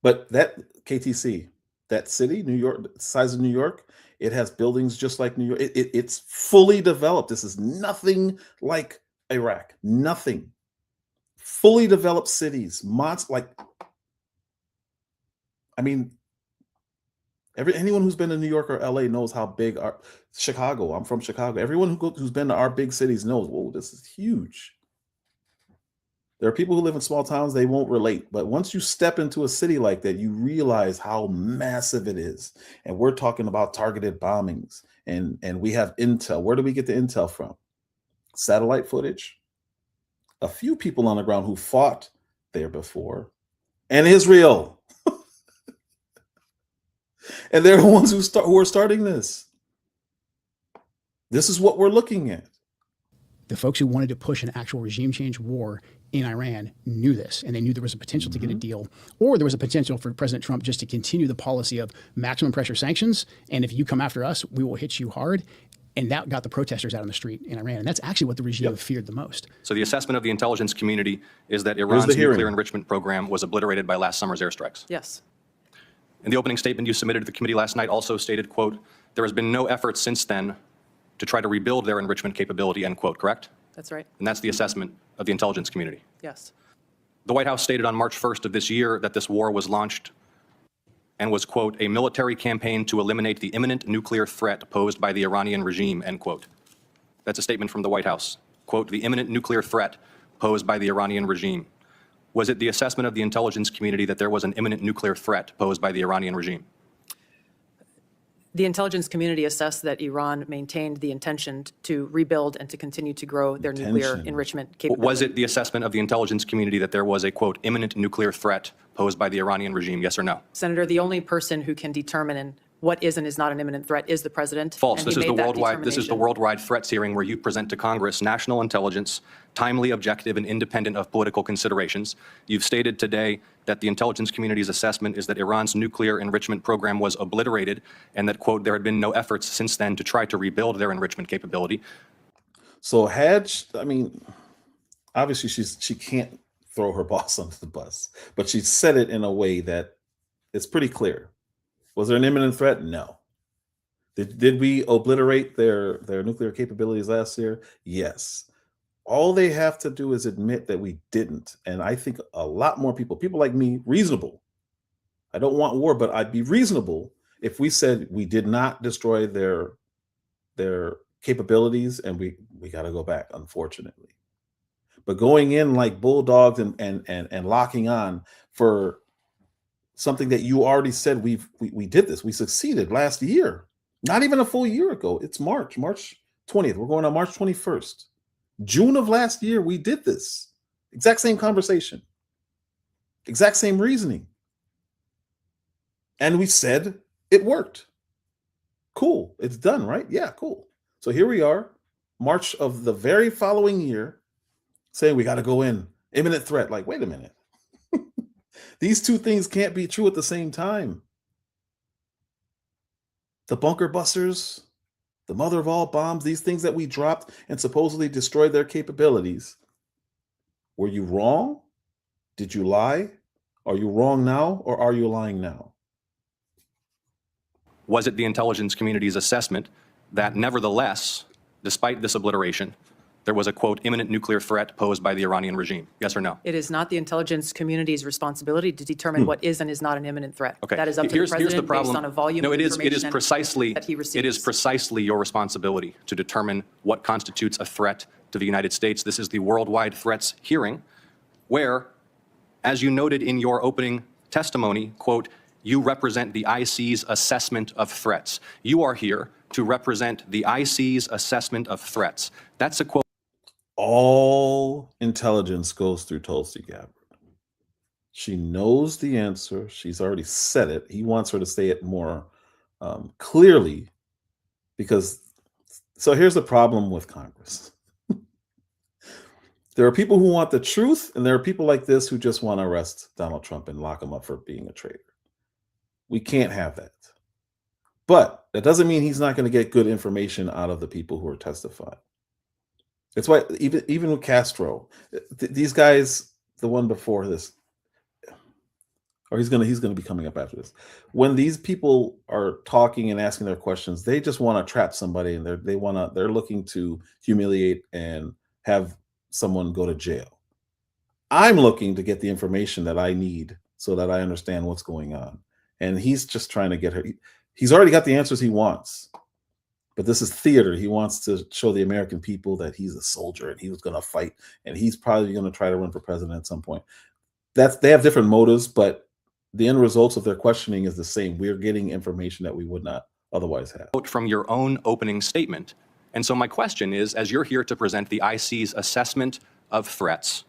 But that KTC, that city, New York, the size of New York, it has buildings just like New York. It's fully developed. This is nothing like Iraq. Nothing. Fully developed cities. Anyone who's been to New York or LA knows how big Chicago. I'm from Chicago. Everyone who's been to our big cities knows, whoa, this is huge. There are people who live in small towns, they won't relate. But once you step into a city like that, you realize how massive it is. And we're talking about targeted bombings. And we have intel. Where do we get the intel from? Satellite footage. A few people on the ground who fought there before. And Israel. And they're the ones who are starting this. This is what we're looking at. The folks who wanted to push an actual regime change war in Iran knew this, and they knew there was a potential to get a deal, or there was a potential for President Trump just to continue the policy of maximum pressure sanctions. And if you come after us, we will hit you hard. And that got the protesters out on the street in Iran. And that's actually what the regime feared the most. So the assessment of the intelligence community is that Iran's nuclear enrichment program was obliterated by last summer's airstrikes. Yes. In the opening statement you submitted to the committee last night also stated, quote, there has been no effort since then to try to rebuild their enrichment capability, end quote, correct? That's right. And that's the assessment of the intelligence community. Yes. The White House stated on March 1st of this year that this war was launched and was, quote, a military campaign to eliminate the imminent nuclear threat posed by the Iranian regime, end quote. That's a statement from the White House. Quote, the imminent nuclear threat posed by the Iranian regime. Was it the assessment of the intelligence community that there was an imminent nuclear threat posed by the Iranian regime? The intelligence community assessed that Iran maintained the intention to rebuild and to continue to grow their nuclear enrichment capability. Was it the assessment of the intelligence community that there was a, quote, imminent nuclear threat posed by the Iranian regime, yes or no? Senator, the only person who can determine what is and is not an imminent threat is the president. False. This is the worldwide threats hearing where you present to Congress national intelligence, timely, objective, and independent of political considerations. You've stated today that the intelligence community's assessment is that Iran's nuclear enrichment program was obliterated and that, quote, there had been no efforts since then to try to rebuild their enrichment capability. So obviously she can't throw her boss under the bus, but she said it in a way that it's pretty clear. Was there an imminent threat? No. Did we obliterate their nuclear capabilities last year? Yes. All they have to do is admit that we didn't. And I think a lot more people like me, reasonable. I don't want war, but I'd be reasonable if we said we did not destroy their capabilities and we got to go back, unfortunately. But going in like bulldogs and locking on for something that you already said we did this. We succeeded last year, not even a full year ago. It's March 20th. We're going on March 21st. June of last year, we did this. Exact same conversation. Exact same reasoning. And we said it worked. Cool. It's done, right? Yeah, cool. So here we are, March of the very following year, saying we got to go in. Imminent threat. Like, wait a minute. These two things can't be true at the same time. The bunker busters, the mother of all bombs, these things that we dropped and supposedly destroyed their capabilities. Were you wrong? Did you lie? Are you wrong now, or are you lying now? Was it the intelligence community's assessment that nevertheless, despite this obliteration, there was a, quote, imminent nuclear threat posed by the Iranian regime? Yes or no? It is not the intelligence community's responsibility to determine what is and is not an imminent threat. Okay. That is up to Here's the the president problem. based on a volume No, of it is information precisely that he receives. it is precisely your responsibility to determine what constitutes a threat to the United States. This is the worldwide threats hearing, where, as you noted in your opening testimony, quote, you represent the IC's assessment of threats. You are here to represent the IC's assessment of threats. That's a quote. All intelligence goes through Tulsi Gabbard. She knows the answer. She's already said it. He wants her to say it more clearly, because, so here's the problem with Congress. There are people who want the truth, and there are people like this who just want to arrest Donald Trump and lock him up for being a traitor. We can't have that. But that doesn't mean he's not going to get good information out of the people who are testifying. That's why even with Castro, these guys, the one before this, or he's gonna be coming up after this. When these people are talking and asking their questions, they just want to trap somebody, and they're looking to humiliate and have someone go to jail. I'm looking to get the information that I need so that I understand what's going on. And he's just trying to get her. He's already got the answers he wants. But this is theater. He wants to show the American people that he's a soldier and he was going to fight, and he's probably going to try to run for president at some point. They have different motives, but the end results of their questioning is the same. We're getting information that we would not otherwise have. From your own opening statement. And so my question is, as you're here to present the IC's assessment of threats,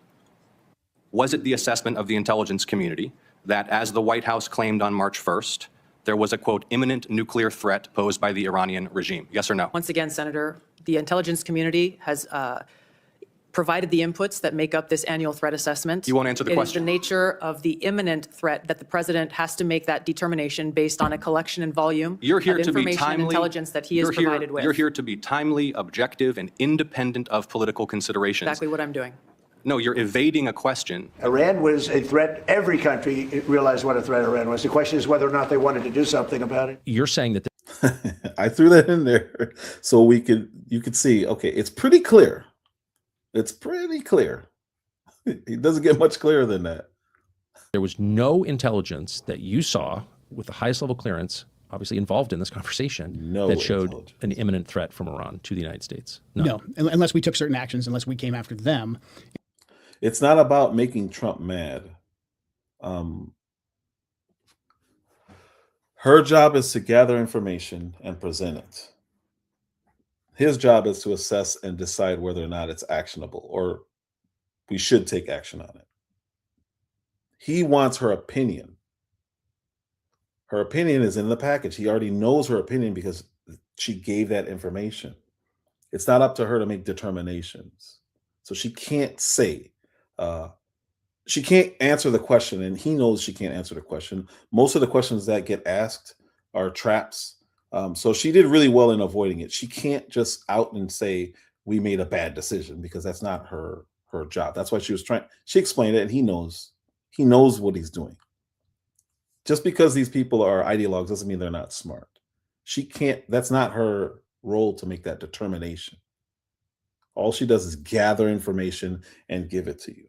was it the assessment of the intelligence community that, as the White House claimed on March 1st, there was a, quote, imminent nuclear threat posed by the Iranian regime? Yes or no? Once again, Senator, the intelligence community has provided the inputs that make up this annual threat assessment. You won't answer the question. It is the nature of the imminent threat that the president has to make that determination based on a collection and volume You're here of to be information and timely. intelligence that he is provided with. You're here to be timely, objective, and independent of political considerations. Exactly what I'm doing. No, you're evading a question. Iran was a threat. Every country realized what a threat Iran was. The question is whether or not they wanted to do something about it. You're saying that I threw that in there so you could see, okay, it's pretty clear. It's pretty clear. It doesn't get much clearer than that. there was no intelligence that you saw with the highest level clearance, obviously involved in this conversation, that showed an imminent threat from Iran to the United States. No, unless we took certain actions, unless we came after them. It's not about making Trump mad. Her job is to gather information and present it. His job is to assess and decide whether or not it's actionable or we should take action on it. He wants her opinion. Her opinion is in the package. He already knows her opinion because she gave that information. It's not up to her to make determinations. So she can't say, she can't answer the question, and he knows she can't answer the question. Most of the questions that get asked are traps. So she did really well in avoiding it. She can't just out and say, we made a bad decision, because that's not her job. That's why she was trying. She explained it, and he knows what he's doing. Just because these people are ideologues doesn't mean they're not smart. She can't, that's not her role to make that determination. All she does is gather information and give it to you.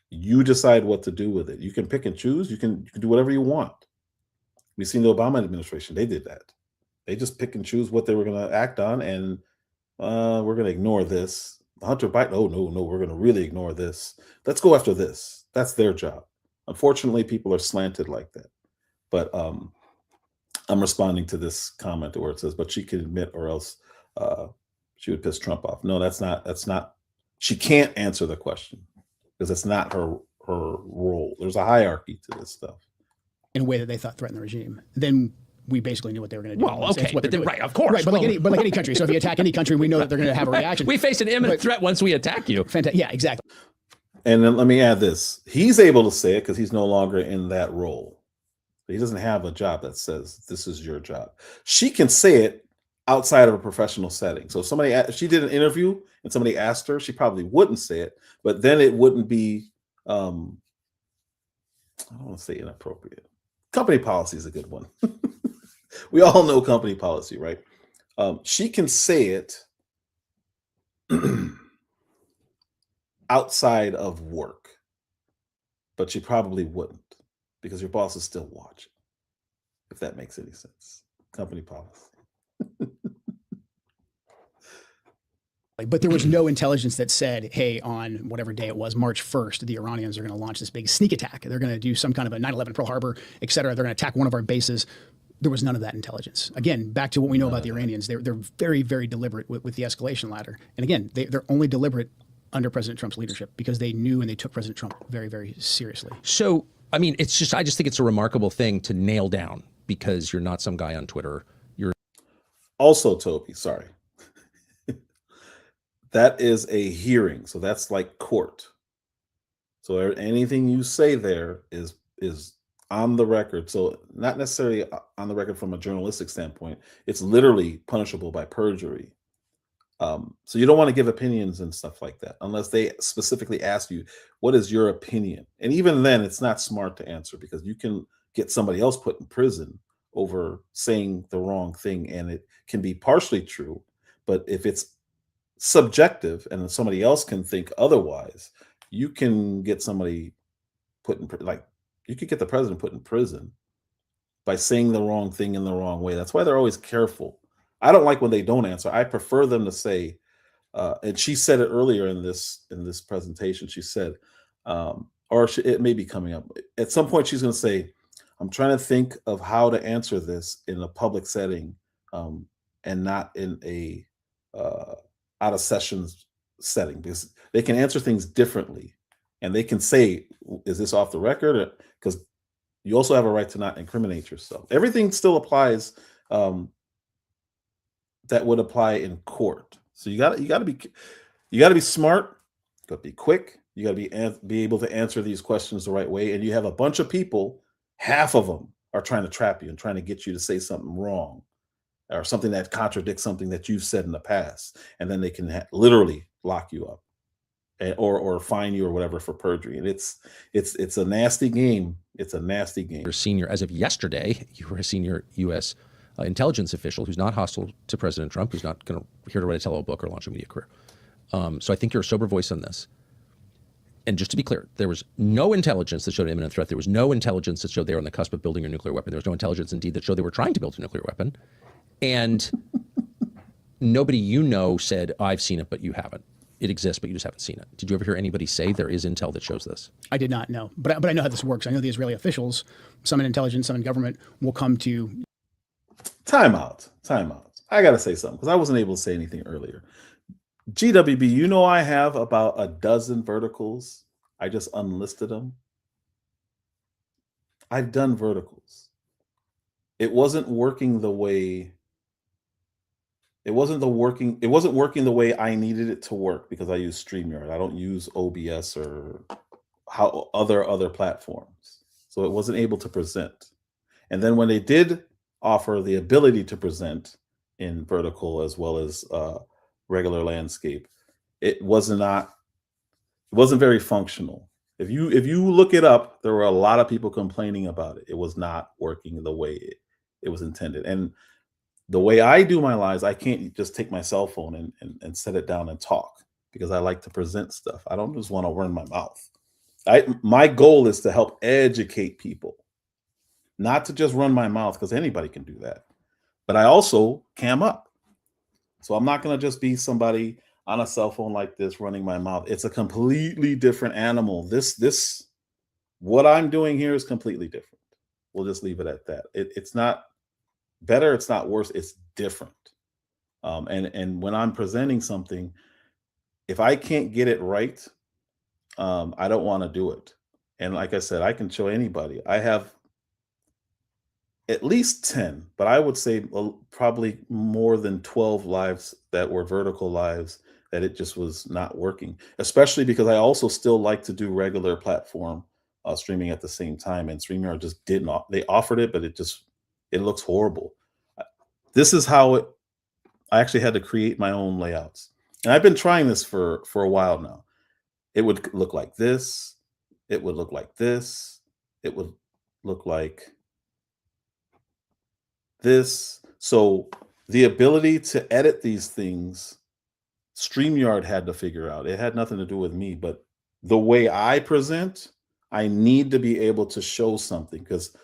You decide what to do with it. You can pick and choose. You can do whatever you want. We've seen the Obama administration. They did that. They just pick and choose what they were going to act on, and we're going to ignore this. Hunter Biden, oh, no, we're going to really ignore this. Let's go after this. That's their job. Unfortunately, people are slanted like that. But I'm responding to this comment where it says, but she can admit or else she would piss Trump off. No, that's not, she can't answer the question because it's not her role. There's a hierarchy to this stuff. In a way that they thought threatened the regime. Then we basically knew what they were going to do. Well, okay, but then, right, of course. Right, but like any country. So if you attack any country, we know that they're going to have a reaction. We face an imminent threat once we attack you. Fantastic. Yeah, exactly. And then let me add this. He's able to say it because he's no longer in that role. He doesn't have a job that says this is your job. She can say it outside of a professional setting. So if she did an interview and somebody asked her, she probably wouldn't say it, but then it wouldn't be, I don't want to say inappropriate. Company policy is a good one. We all know company policy, right? She can say it outside of work, but she probably wouldn't because your boss is still watching, if that makes any sense. Company policy. But there was no intelligence that said, hey, on whatever day it was, March 1st, the Iranians are going to launch this big sneak attack. They're going to do some kind of a 9/11 Pearl Harbor, et cetera. They're going to attack one of our bases. There was none of that intelligence. Again, back to what we know about the Iranians. They're very, very deliberate with the escalation ladder. And again, they're only deliberate under President Trump's leadership because they knew and they took President Trump very, very seriously. So, I mean, I just think it's a remarkable thing to nail down because you're not some guy on Twitter. You're also, Toby, sorry. That is a hearing. So that's like court. So anything you say there is on the record. So not necessarily on the record from a journalistic standpoint. It's literally punishable by perjury. So you don't want to give opinions and stuff like that unless they specifically ask you, what is your opinion? And even then, it's not smart to answer because you can get somebody else put in prison over saying the wrong thing. And it can be partially true. But if it's subjective and somebody else can think otherwise, you can get somebody put in, like you could get the president put in prison by saying the wrong thing in the wrong way. That's why they're always careful. I don't like when they don't answer. I prefer them to say, and she said it earlier in this presentation. She said, it may be coming up at some point. She's going to say, "I'm trying to think of how to answer this in a public setting, and not in a out of sessions setting because they can answer things differently, and they can say, is this off the record? Because you also have a right to not incriminate yourself. Everything still applies." That would apply in court. So you got to be smart, you got to be quick, you got to be able to answer these questions the right way. And you have a bunch of people, half of them are trying to trap you and trying to get you to say something wrong or something that contradicts something that you've said in the past, and then they can literally lock you up or fine you or whatever for perjury. And it's a nasty game. It's a nasty game. You're senior, as of yesterday, you were a senior U.S. Intelligence official who's not hostile to President Trump, who's not going to here to write a sell a book or launch a media career. So I think you're a sober voice on this. And just to be clear, there was no intelligence that showed an imminent threat. There was no intelligence that showed they were on the cusp of building a nuclear weapon. There was no intelligence, indeed, that showed they were trying to build a nuclear weapon. And nobody said, I've seen it, but you haven't. It exists, but you just haven't seen it. Did you ever hear anybody say there is intel that shows this? I did not know, but I know how this works. I know the Israeli officials, some in intelligence, some in government, will come to. Time out. I got to say something because I wasn't able to say anything earlier. GWB, I have about a dozen verticals. I just unlisted them. I've done verticals. It wasn't working the way. It wasn't working the way I needed it to work because I use StreamYard. I don't use OBS or other platforms. So it wasn't able to present. And then when they did offer the ability to present in vertical as well as regular landscape, it wasn't very functional. If you look it up, there were a lot of people complaining about it. It was not working the way it was intended. And the way I do my lives, I can't just take my cell phone and set it down and talk because I like to present stuff. I don't just want to run my mouth. My goal is to help educate people, not to just run my mouth because anybody can do that. But I also cam up. So I'm not going to just be somebody on a cell phone like this running my mouth. It's a completely different animal. This What I'm doing here is completely different. We'll just leave it at that. It's not better. It's not worse. It's different. And when I'm presenting something, if I can't get it right, I don't want to do it. And like I said, I can show anybody. I have at least 10, but I would say probably more than 12 lives that were vertical lives that it just was not working, especially because I also still like to do regular platform streaming at the same time. And StreamYard just didn't, they offered it, but it looks horrible. This is how I actually had to create my own layouts. And I've been trying this for a while now. It would look like this. It would look like this. It would look like this. So the ability to edit these things, StreamYard had to figure out. It had nothing to do with me, but the way I present, I need to be able to show something, because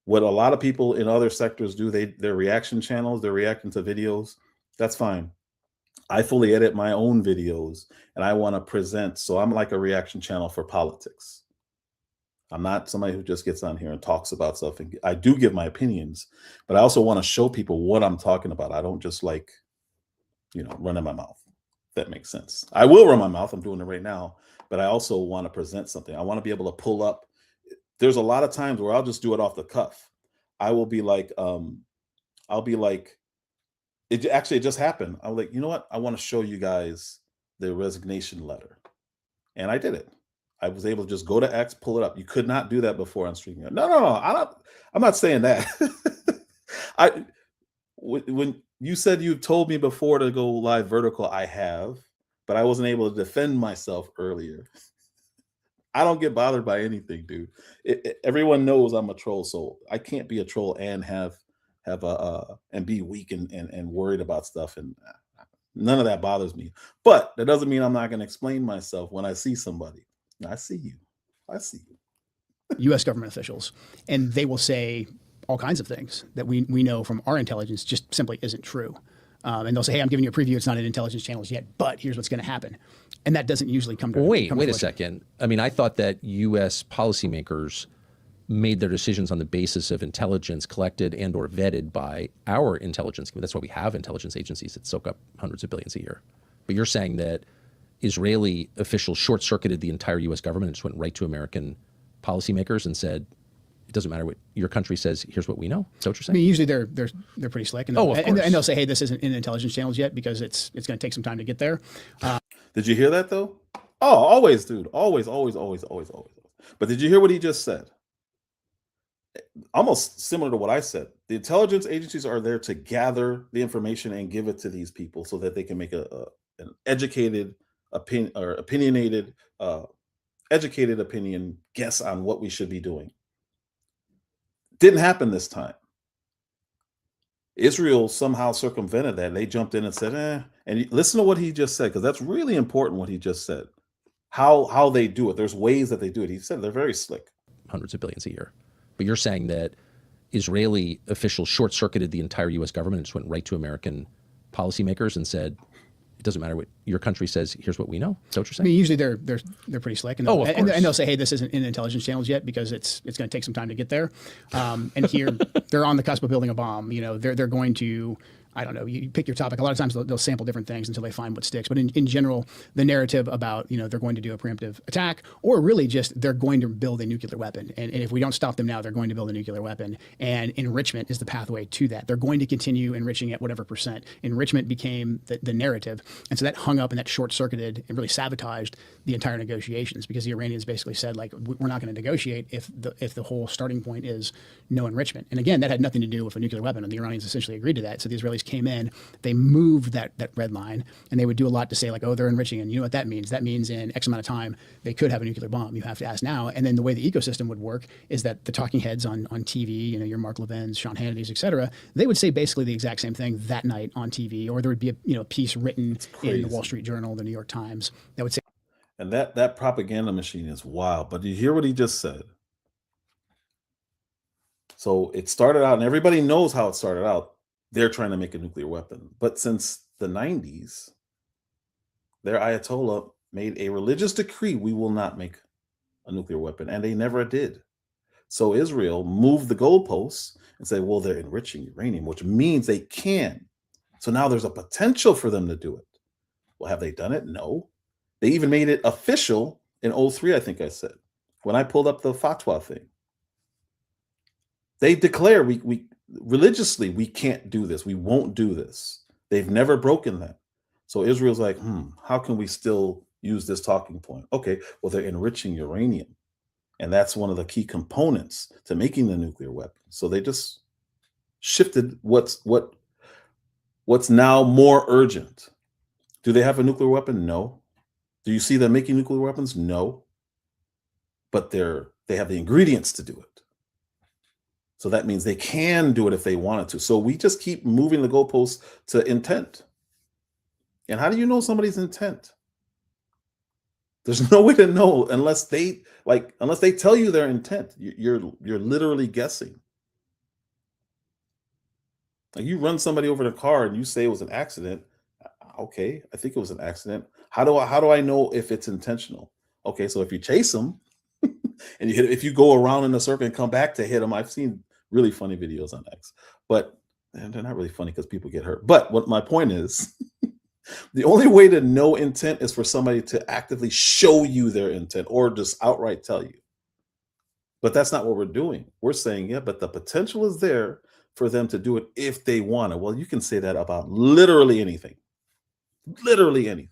what a lot of people in other sectors do, their reaction channels, they're reacting to videos. That's fine. I fully edit my own videos and I want to present. So I'm like a reaction channel for politics. I'm not somebody who just gets on here and talks about stuff. And I do give my opinions, but I also want to show people what I'm talking about. I don't just like, running my mouth. If that makes sense. I will run my mouth. I'm doing it right now, but I also want to present something. I want to be able to pull up. There's a lot of times where I'll just do it off the cuff. I will be like, it just happened. I'm like, you know what? I want to show you guys the resignation letter. And I did it. I was able to just go to X, pull it up. You could not do that before on StreamYard. No. I'm not saying that. When you said you told me before to go live vertical, I have, but I wasn't able to defend myself earlier. I don't get bothered by anything, dude. Everyone knows I'm a troll, so I can't be a troll and and be weak and worried about stuff, and none of that bothers me. But that doesn't mean I'm not going to explain myself when I see somebody. I see you. U.S. government officials, and they will say all kinds of things that we know from our intelligence just simply isn't true. And they'll say, hey, I'm giving you a preview. It's not in intelligence channels yet, but here's what's going to happen. And that doesn't usually come to Wait a second. I mean, I thought that U.S. policymakers made their decisions on the basis of intelligence collected and or vetted by our intelligence. That's why we have intelligence agencies that soak up hundreds of billions a year. But you're saying that Israeli officials short-circuited the entire U.S. government and just went right to American policymakers and said, it doesn't matter what your country says, here's what we know. Is that what you're saying? I mean, usually they're pretty slick. And they'll say, hey, this isn't in intelligence channels yet because it's going to take some time to get there. Did you hear that, though? Oh, always, dude. Always. But did you hear what he just said? Almost similar to what I said. The intelligence agencies are there to gather the information and give it to these people so that they can make an educated opinion or opinionated, educated opinion guess on what we should be doing. Didn't happen this time. Israel somehow circumvented that. They jumped in and said, And listen to what he just said, because that's really important what he just said. How they do it. There's ways that they do it. He said they're very slick. Hundreds of billions a year. But you're saying that Israeli officials short-circuited the entire U.S. government and just went right to American policymakers and said, it doesn't matter what your country says, here's what we know. Is that what you're saying? I mean, usually they're pretty slick. And they'll say, hey, this isn't in intelligence channels yet because it's going to take some time to get there. And here they're on the cusp of building a bomb. They're going to, I don't know, you pick your topic. A lot of times they'll sample different things until they find what sticks. But in general, the narrative about, they're going to do a preemptive attack, or really just they're going to build a nuclear weapon. And if we don't stop them now, they're going to build a nuclear weapon. And enrichment is the pathway to that. They're going to continue enriching at whatever percent. Enrichment became the narrative. And so that hung up and that short-circuited and really sabotaged the entire negotiations, because the Iranians basically said, like, we're not going to negotiate if the whole starting point is no enrichment. And again, that had nothing to do with a nuclear weapon. And the Iranians essentially agreed to that. So the Israelis came in, they moved that red line, and they would do a lot to say, like, oh, they're enriching. And you know what that means? That means in X amount of time, they could have a nuclear bomb. You have to ask now. And then the way the ecosystem would work is that the talking heads on TV, your Mark Levin's, Sean Hannity's, et cetera, they would say basically the exact same thing that night on TV, or there would be a piece written in the Wall Street Journal, the New York Times, that would say. And that propaganda machine is wild. But you hear what he just said? So it started out, and everybody knows how it started out. They're trying to make a nuclear weapon. But since the 90s, their Ayatollah made a religious decree, we will not make a nuclear weapon, and they never did. So Israel moved the goalposts and said, well, they're enriching uranium, which means they can. So now there's a potential for them to do it. Well, have they done it? No. They even made it official in 03, I think I said, when I pulled up the fatwa thing. They declare we religiously, we can't do this. We won't do this. They've never broken that. So Israel's like, how can we still use this talking point? Okay, well, they're enriching uranium. And that's one of the key components to making the nuclear weapon. So they just shifted what's now more urgent. Do they have a nuclear weapon? No. Do you see them making nuclear weapons? No. But they have the ingredients to do it. So that means they can do it if they wanted to. So we just keep moving the goalposts to intent. And how do you know somebody's intent? There's no way to know unless they tell you their intent. You're literally guessing. Like, you run somebody over in a car and you say it was an accident. Okay, I think it was an accident. How do I know if it's intentional? Okay, so if you chase them and you hit, if you go around in a circle and come back to hit them, I've seen really funny videos on X, but they're not really funny because people get hurt. But what my point is, the only way to know intent is for somebody to actively show you their intent or just outright tell you. But that's not what we're doing. We're saying, yeah, but the potential is there for them to do it if they want to. Well, you can say that about literally anything. Literally anything.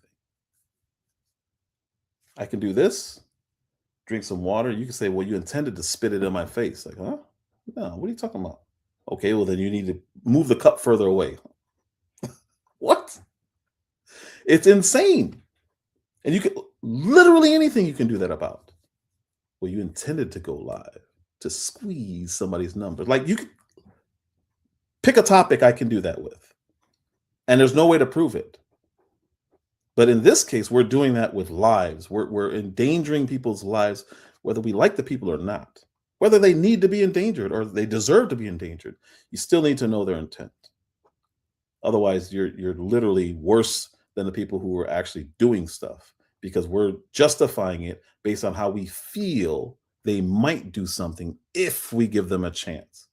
I can do this, drink some water. You can say, well, you intended to spit it in my face. Like, huh? No, what are you talking about? Okay, well, then you need to move the cup further away. What? It's insane. And you can literally anything you can do that about. Well, you intended to go live to squeeze somebody's numbers. Like, you can pick a topic I can do that with. And there's no way to prove it. But in this case, we're doing that with lives. We're endangering people's lives, whether we like the people or not. Whether they need to be endangered or they deserve to be endangered, you still need to know their intent. Otherwise, you're literally worse than the people who are actually doing stuff, because we're justifying it based on how we feel they might do something if we give them a chance.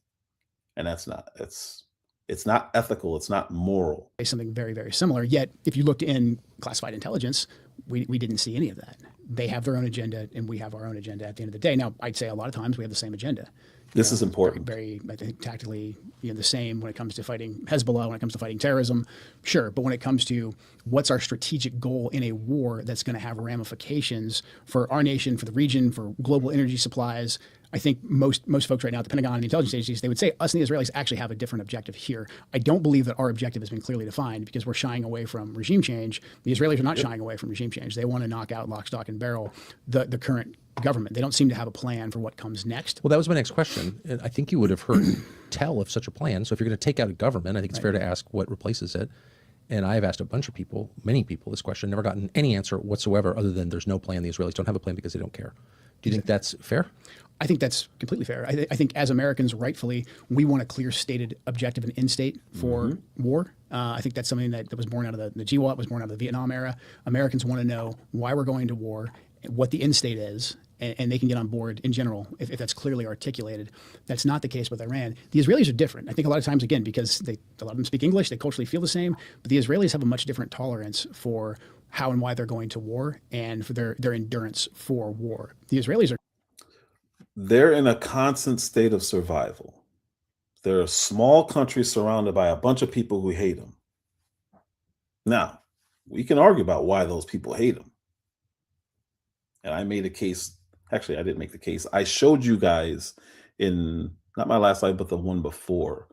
And it's not ethical. It's not moral. Something very, very similar. Yet, if you looked in classified intelligence, we didn't see any of that. They have their own agenda, and we have our own agenda at the end of the day. Now, I'd say a lot of times we have the same agenda. This is important. Very, I think, tactically, the same when it comes to fighting Hezbollah, when it comes to fighting terrorism, sure. But when it comes to what's our strategic goal in a war that's going to have ramifications for our nation, for the region, for global energy supplies, I think most folks right now at the Pentagon and the intelligence agencies, they would say us and the Israelis actually have a different objective here. I don't believe that our objective has been clearly defined because we're shying away from regime change. The Israelis are not shying away from regime change. They want to knock out lock, stock, and barrel the current government. They don't seem to have a plan for what comes next. Well, that was my next question. And I think you would have heard tell of such a plan. So if you're going to take out a government, I think it's fair to ask what replaces it. And I've asked a bunch of people, many people, this question, never gotten any answer whatsoever other than there's no plan. The Israelis don't have a plan because they don't care. Do you think that's fair? I think that's completely fair. I think as Americans, rightfully, we want a clear stated objective and end state for war. I think that's something that was born out of the GWOT, was born out of the Vietnam era. Americans want to know why we're going to war, what the end state is, and they can get on board in general if that's clearly articulated. That's not the case with Iran. The Israelis are different. I think a lot of times, again, because a lot of them speak English, they culturally feel the same, but the Israelis have a much different tolerance for how and why they're going to war and for their endurance for war. The Israelis they're in a constant state of survival. They're a small country surrounded by a bunch of people who hate them. Now, we can argue about why those people hate them. And I made a case. Actually, I didn't make the case. I showed you guys in, not my last live, but the one before.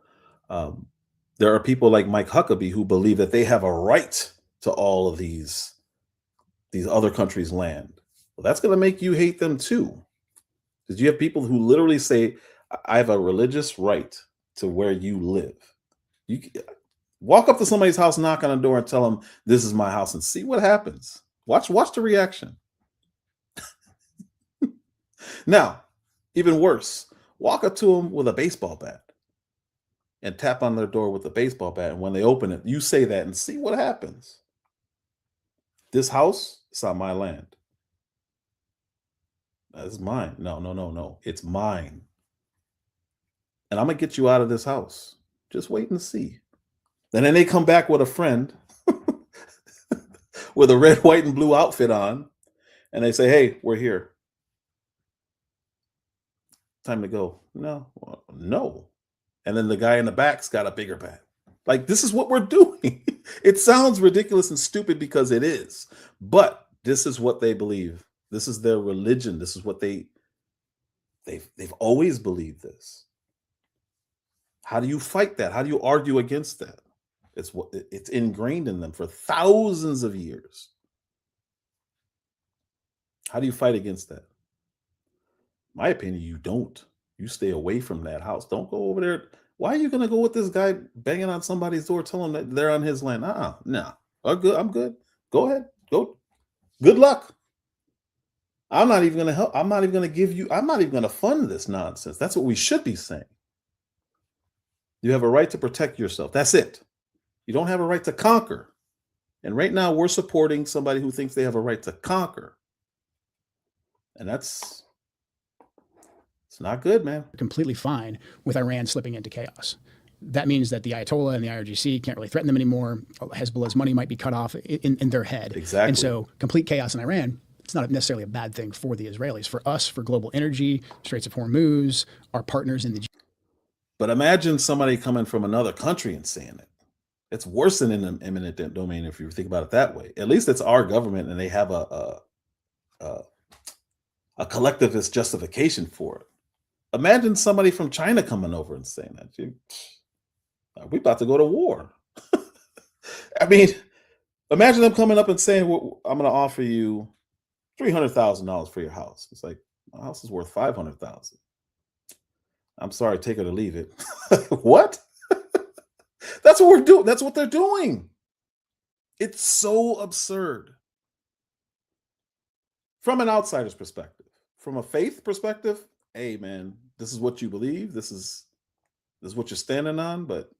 There are people like Mike Huckabee who believe that they have a right to all of these other countries' land. Well, that's going to make you hate them too. Because you have people who literally say, I have a religious right to where you live. You walk up to somebody's house, knock on the door, and tell them, this is my house, and see what happens. Watch the reaction. Now, even worse, walk up to them with a baseball bat and tap on their door with a baseball bat. And when they open it, you say that and see what happens. This house is on my land. That's mine. No, no, no, no. It's mine. And I'm going to get you out of this house. Just wait and see. And then they come back with a friend with a red, white, and blue outfit on. And they say, hey, we're here. Time to go. No, well, no. And then the guy in the back's got a bigger bat. Like, this is what we're doing. It sounds ridiculous and stupid because it is. But this is what they believe. This is their religion. This is what they've always believed this. How do you fight that? How do you argue against that? It's ingrained in them for thousands of years. How do you fight against that? My opinion, you don't. You stay away from that house. Don't go over there. Why are you going to go with this guy banging on somebody's door, telling them that they're on his land? No. I'm good. I'm good. Go ahead. Go. Good luck. I'm not even going to help. I'm not even going to give you. I'm not even going to fund this nonsense. That's what we should be saying. You have a right to protect yourself. That's it. You don't have a right to conquer. And right now we're supporting somebody who thinks they have a right to conquer. And it's not good, man. Completely fine with Iran slipping into chaos. That means that the Ayatollah and the IRGC can't really threaten them anymore. Hezbollah's money might be cut off in their head. Exactly. And so complete chaos in Iran, it's not necessarily a bad thing for the Israelis. For us, for global energy, Straits of Hormuz, our partners in the... But imagine somebody coming from another country and saying it. It's worse than in an eminent domain if you think about it that way. At least it's our government and they have a collectivist justification for it. Imagine somebody from China coming over and saying that. We're about to go to war. I mean, imagine them coming up and saying, well, I'm going to offer you $300,000 for your house. It's like, my house is worth $500,000. I'm sorry, take it or leave it. What? That's what we're doing. That's what they're doing. It's so absurd. From an outsider's perspective, from a faith perspective, hey man, this is what you believe. This is what you're standing on, but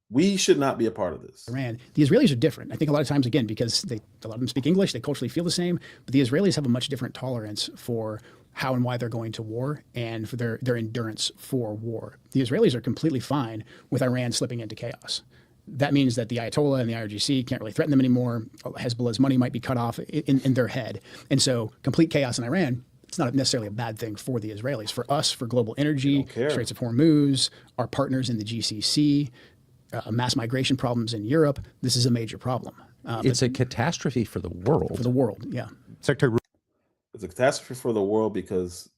we should not be a part of this. Iran. The Israelis are different. I think a lot of times, again, because a lot of them speak English, they culturally feel the same, but the Israelis have a much different tolerance for how and why they're going to war and for their endurance for war. The Israelis are completely fine with Iran slipping into chaos. That means that the Ayatollah and the IRGC can't really threaten them anymore. Hezbollah's money might be cut off in their head. And so complete chaos in Iran, it's not necessarily a bad thing for the Israelis. For us, for global energy, Straits of Hormuz, our partners in the GCC, mass migration problems in Europe, this is a major problem. It's a catastrophe for the world. For the world, yeah. Secretary. It's a catastrophe for the world because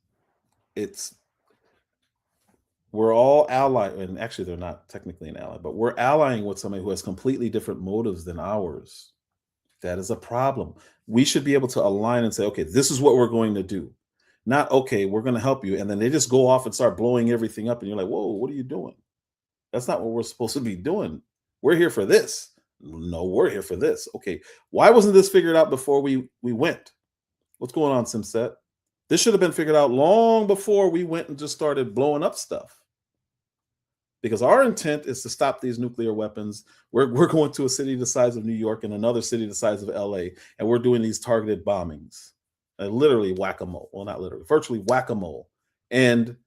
we're all allied, and actually they're not technically an ally, but we're allying with somebody who has completely different motives than ours. That is a problem. We should be able to align and say, okay, this is what we're going to do. Not, okay, we're going to help you. And then they just go off and start blowing everything up. And you're like, whoa, what are you doing? That's not what we're supposed to be doing. We're here for this. No, we're here for this. Okay, why wasn't this figured out before we went? What's going on, Simset? This should have been figured out long before we went and just started blowing up stuff. Because our intent is to stop these nuclear weapons. We're going to a city the size of New York and another city the size of LA, and we're doing these targeted bombings. Literally whack-a-mole. Well, not literally, virtually whack-a-mole. And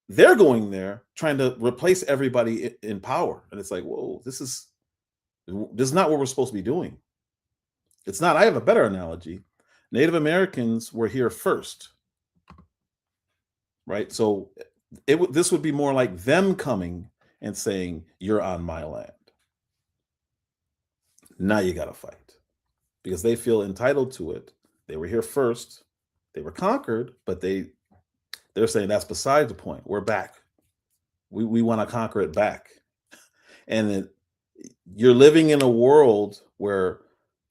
they're going there trying to replace everybody in power. And it's like, whoa, this is not what we're supposed to be doing. It's not. I have a better analogy. Native Americans were here first, right? So this would be more like them coming and saying, you're on my land. Now you got to fight because they feel entitled to it. They were here first. They were conquered, but they're saying that's beside the point. We're back. We want to conquer it back. And then you're living in a world where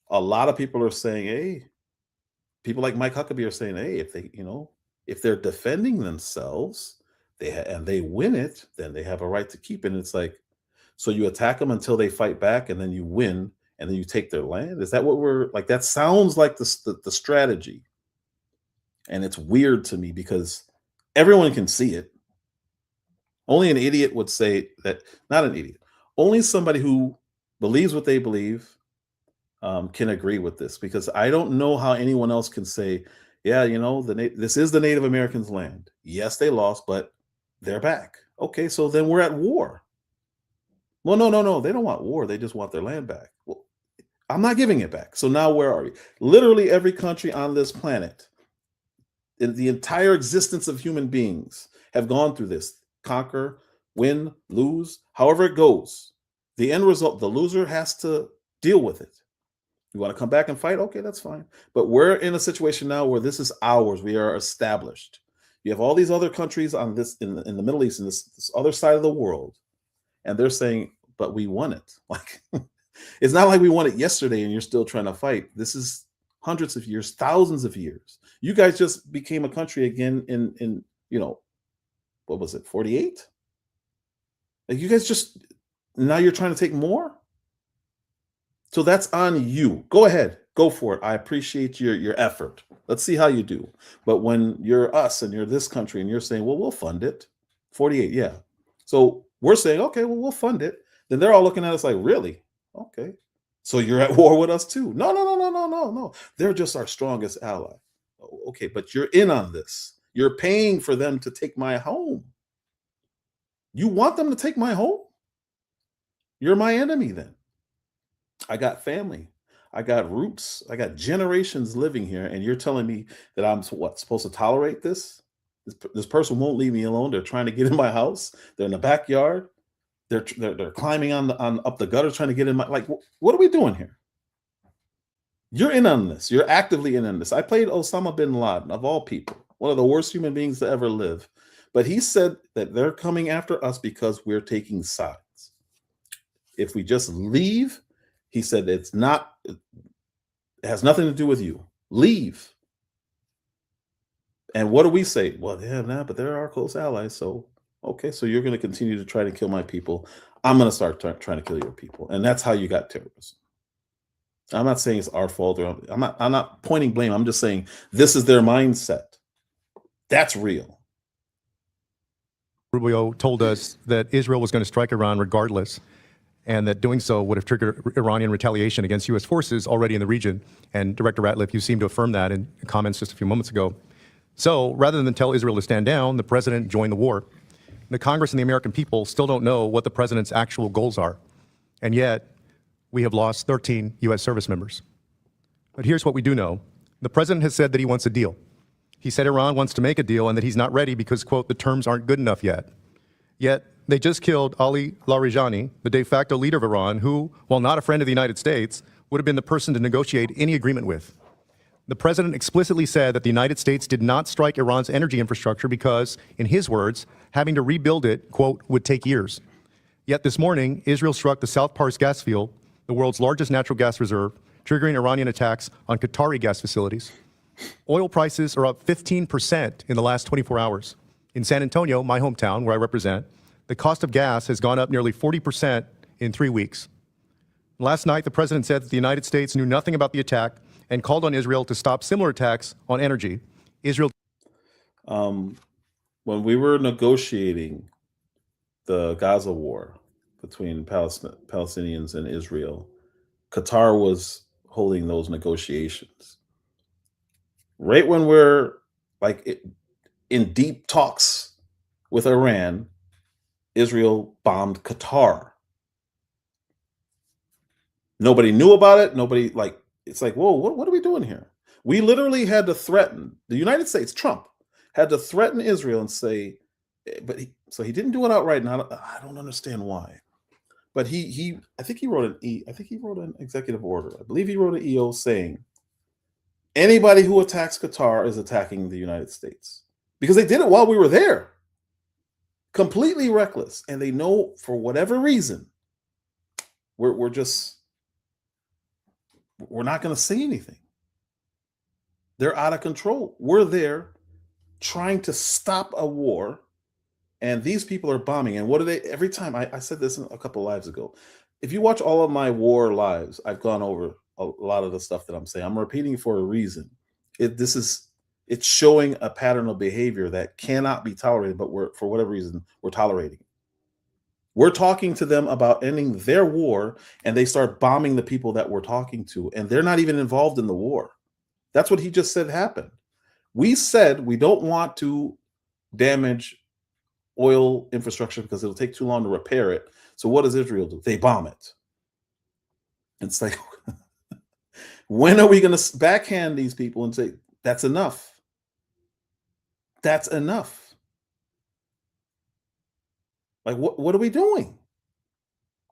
a lot of people are saying, hey, people like Mike Huckabee are saying, hey, if they're defending themselves, and they win it, then they have a right to keep it. And it's like, so you attack them until they fight back, and then you win, and then you take their land. Is that what we're like? That sounds like the strategy, and it's weird to me because everyone can see it. Only an idiot would say that. Not an idiot. Only somebody who believes what they believe can agree with this, because I don't know how anyone else can say, yeah, this is the Native Americans' land. Yes, they lost, but they're back. Okay, so then we're at war. Well, no. They don't want war. They just want their land back. Well, I'm not giving it back. So now where are we? Literally every country on this planet, in the entire existence of human beings, have gone through this. Conquer, win, lose, however it goes. The end result, the loser has to deal with it. You want to come back and fight? Okay, that's fine. But we're in a situation now where this is ours. We are established. You have all these other countries on this in the Middle East, in this other side of the world, and they're saying, but we won it. Like, it's not like we won it yesterday and you're still trying to fight. This is hundreds of years, thousands of years. You guys just became a country again in what was it, 48? Like, you guys just, now you're trying to take more? So that's on you. Go ahead. Go for it. I appreciate your effort. Let's see how you do. But when you're us and you're this country and you're saying, well, we'll fund it. 48, yeah. So we're saying, okay, well, we'll fund it. Then they're all looking at us like, really? Okay. So you're at war with us too. No. They're just our strongest ally. Okay, but you're in on this. You're paying for them to take my home. You want them to take my home? You're my enemy then. I got family. I got roots. I got generations living here. And you're telling me that I'm supposed to tolerate this? This person won't leave me alone. They're trying to get in my house. They're in the backyard. They're climbing on up the gutter trying to get in my, like, what are we doing here? You're in on this. You're actively in on this. I played Osama bin Laden, of all people, one of the worst human beings to ever live. But he said that they're coming after us because we're taking sides. If we just leave, he said it has nothing to do with you. Leave. And what do we say? Well, yeah, but they're our close allies. So, okay, so you're going to continue to try to kill my people. I'm going to start trying to kill your people. And that's how you got terrorism. I'm not saying it's our fault, or I'm not pointing blame. I'm just saying this is their mindset. That's real. Rubio told us that Israel was going to strike Iran regardless, and that doing so would have triggered Iranian retaliation against U.S. forces already in the region. And Director Ratliff, you seemed to affirm that in comments just a few moments ago. So rather than tell Israel to stand down, the president joined the war. The Congress and the American people still don't know what the president's actual goals are. And yet, we have lost 13 U.S. service members. But here's what we do know. The president has said that he wants a deal. He said Iran wants to make a deal and that he's not ready because, quote, the terms aren't good enough yet. Yet, they just killed Ali Larijani, the de facto leader of Iran, who, while not a friend of the United States, would have been the person to negotiate any agreement with. The president explicitly said that the United States did not strike Iran's energy infrastructure because, in his words, having to rebuild it, quote, would take years. Yet this morning, Israel struck the South Pars gas field, the world's largest natural gas reserve, triggering Iranian attacks on Qatari gas facilities. Oil prices are up 15% in the last 24 hours. In San Antonio, my hometown, where I represent, the cost of gas has gone up nearly 40% in 3 weeks. Last night, the president said that the United States knew nothing about the attack and called on Israel to stop similar attacks on energy. Israel. When we were negotiating the Gaza war between Palestinians and Israel, Qatar was holding those negotiations. Right when we're in deep talks with Iran, Israel bombed Qatar. Nobody knew about it. Nobody, it's like, whoa, what are we doing here? We literally had to threaten, the United States, Trump, had to threaten Israel and say, but he didn't do it outright. And I don't understand why. But I think he wrote an executive order. I believe he wrote an EO saying, anybody who attacks Qatar is attacking the United States. Because they did it while we were there. Completely reckless. And they know, for whatever reason, we're not going to say anything. They're out of control. We're there trying to stop a war, and these people are bombing. And what do they, every time, I said this a couple of lives ago, if you watch all of my war lives, I've gone over a lot of the stuff that I'm saying. I'm repeating for a reason. It's showing a pattern of behavior that cannot be tolerated, but for whatever reason, we're tolerating it. We're talking to them about ending their war, and they start bombing the people that we're talking to, and they're not even involved in the war. That's what he just said happened. We said we don't want to damage oil infrastructure because it'll take too long to repair it. So what does Israel do? They bomb it. It's like, when are we going to backhand these people and say, that's enough? That's enough. Like, what are we doing?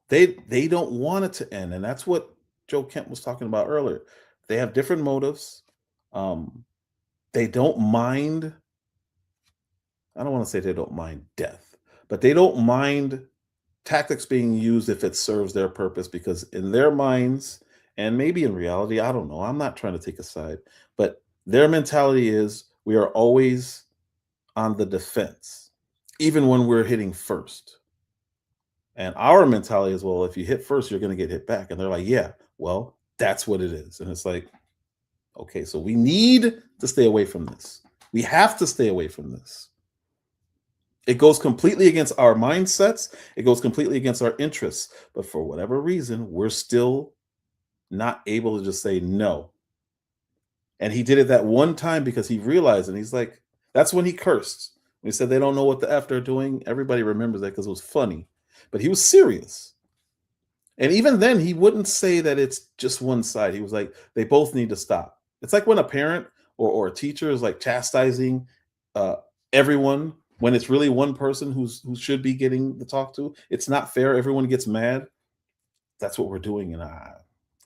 They don't want it to end. And that's what Joe Kent was talking about earlier. They have different motives. They don't mind. I don't want to say they don't mind death, but they don't mind tactics being used if it serves their purpose, because in their minds, and maybe in reality, I don't know, I'm not trying to take a side, but their mentality is we are always on the defense, even when we're hitting first. And our mentality is, well, if you hit first, you're going to get hit back. And they're like, yeah, well, that's what it is. And it's like, okay, so we need to stay away from this. We have to stay away from this. It goes completely against our mindsets. It goes completely against our interests. But for whatever reason, we're still not able to just say no. And he did it that one time because he realized, and he's like, that's when he cursed. When he said they don't know what the F they're doing. Everybody remembers that because it was funny. But he was serious. And even then, he wouldn't say that it's just one side. He was like, they both need to stop. It's like when a parent or a teacher is like chastising everyone when it's really one person who should be getting the talk to. It's not fair. Everyone gets mad. That's what we're doing. And I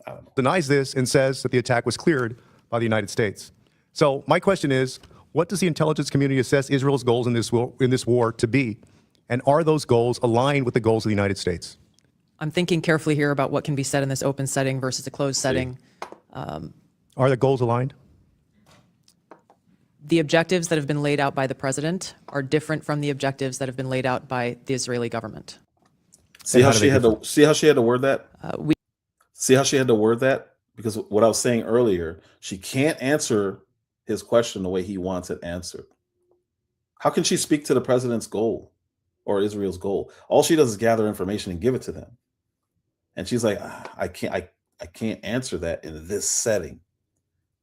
don't know. Denies this and says that the attack was cleared by the United States. So my question is, what does the intelligence community assess Israel's goals in this war to be? And are those goals aligned with the goals of the United States? I'm thinking carefully here about what can be said in this open setting versus a closed setting. Are the goals aligned? The objectives that have been laid out by the president are different from the objectives that have been laid out by the Israeli government. See how she had to word that? See how she had to word that? Because what I was saying earlier, she can't answer his question the way he wants it answered. How can she speak to the president's goal or Israel's goal? All she does is gather information and give it to them. And she's like, I can't answer that in this setting.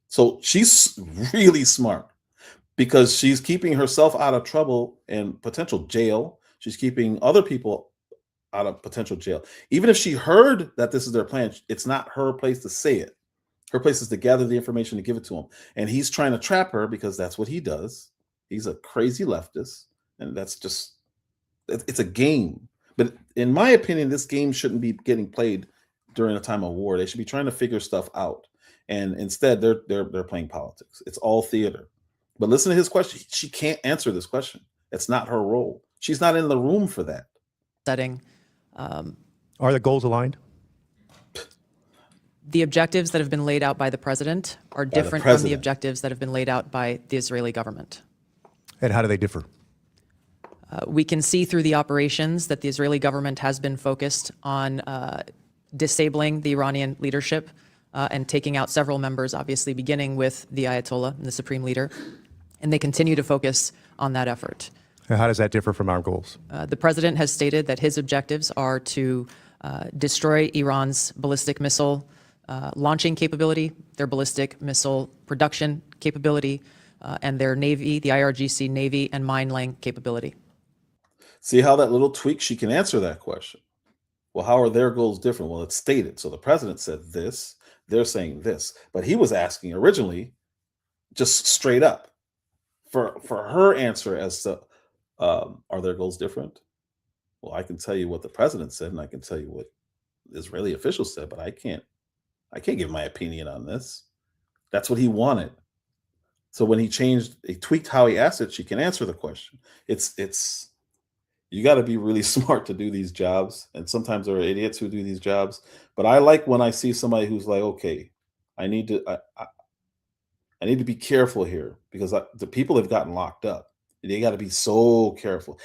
So she's really smart because she's keeping herself out of trouble and potential jail. She's keeping other people out of potential jail. Even if she heard that this is their plan, it's not her place to say it. Her place is to gather the information to give it to him. And he's trying to trap her because that's what he does. He's a crazy leftist. And that's just, it's a game. But in my opinion, this game shouldn't be getting played during a time of war. They should be trying to figure stuff out. And instead, they're playing politics. It's all theater. But listen to his question. She can't answer this question. It's not her role. She's not in the room for that. Setting. Are the goals aligned? The objectives that have been laid out by the president are different from the objectives that have been laid out by the Israeli government. And how do they differ? We can see through the operations that the Israeli government has been focused on disabling the Iranian leadership and taking out several members, obviously beginning with the Ayatollah, the supreme leader. And they continue to focus on that effort. And how does that differ from our goals? The president has stated that his objectives are to destroy Iran's ballistic missile launching capability, their ballistic missile production capability, and their Navy, the IRGC Navy and mine laying capability. See how that little tweak, she can answer that question. Well, how are their goals different? Well, it's stated. So the president said this, they're saying this, but he was asking originally just straight up for her answer as to, are their goals different? Well, I can tell you what the president said, and I can tell you what Israeli officials said, but I can't give my opinion on this. That's what he wanted. So when he tweaked how he asked it, she can answer the question. It's you got to be really smart to do these jobs. And sometimes there are idiots who do these jobs. But I like when I see somebody who's like, okay, I need to be careful here because the people have gotten locked up. They got to be so careful.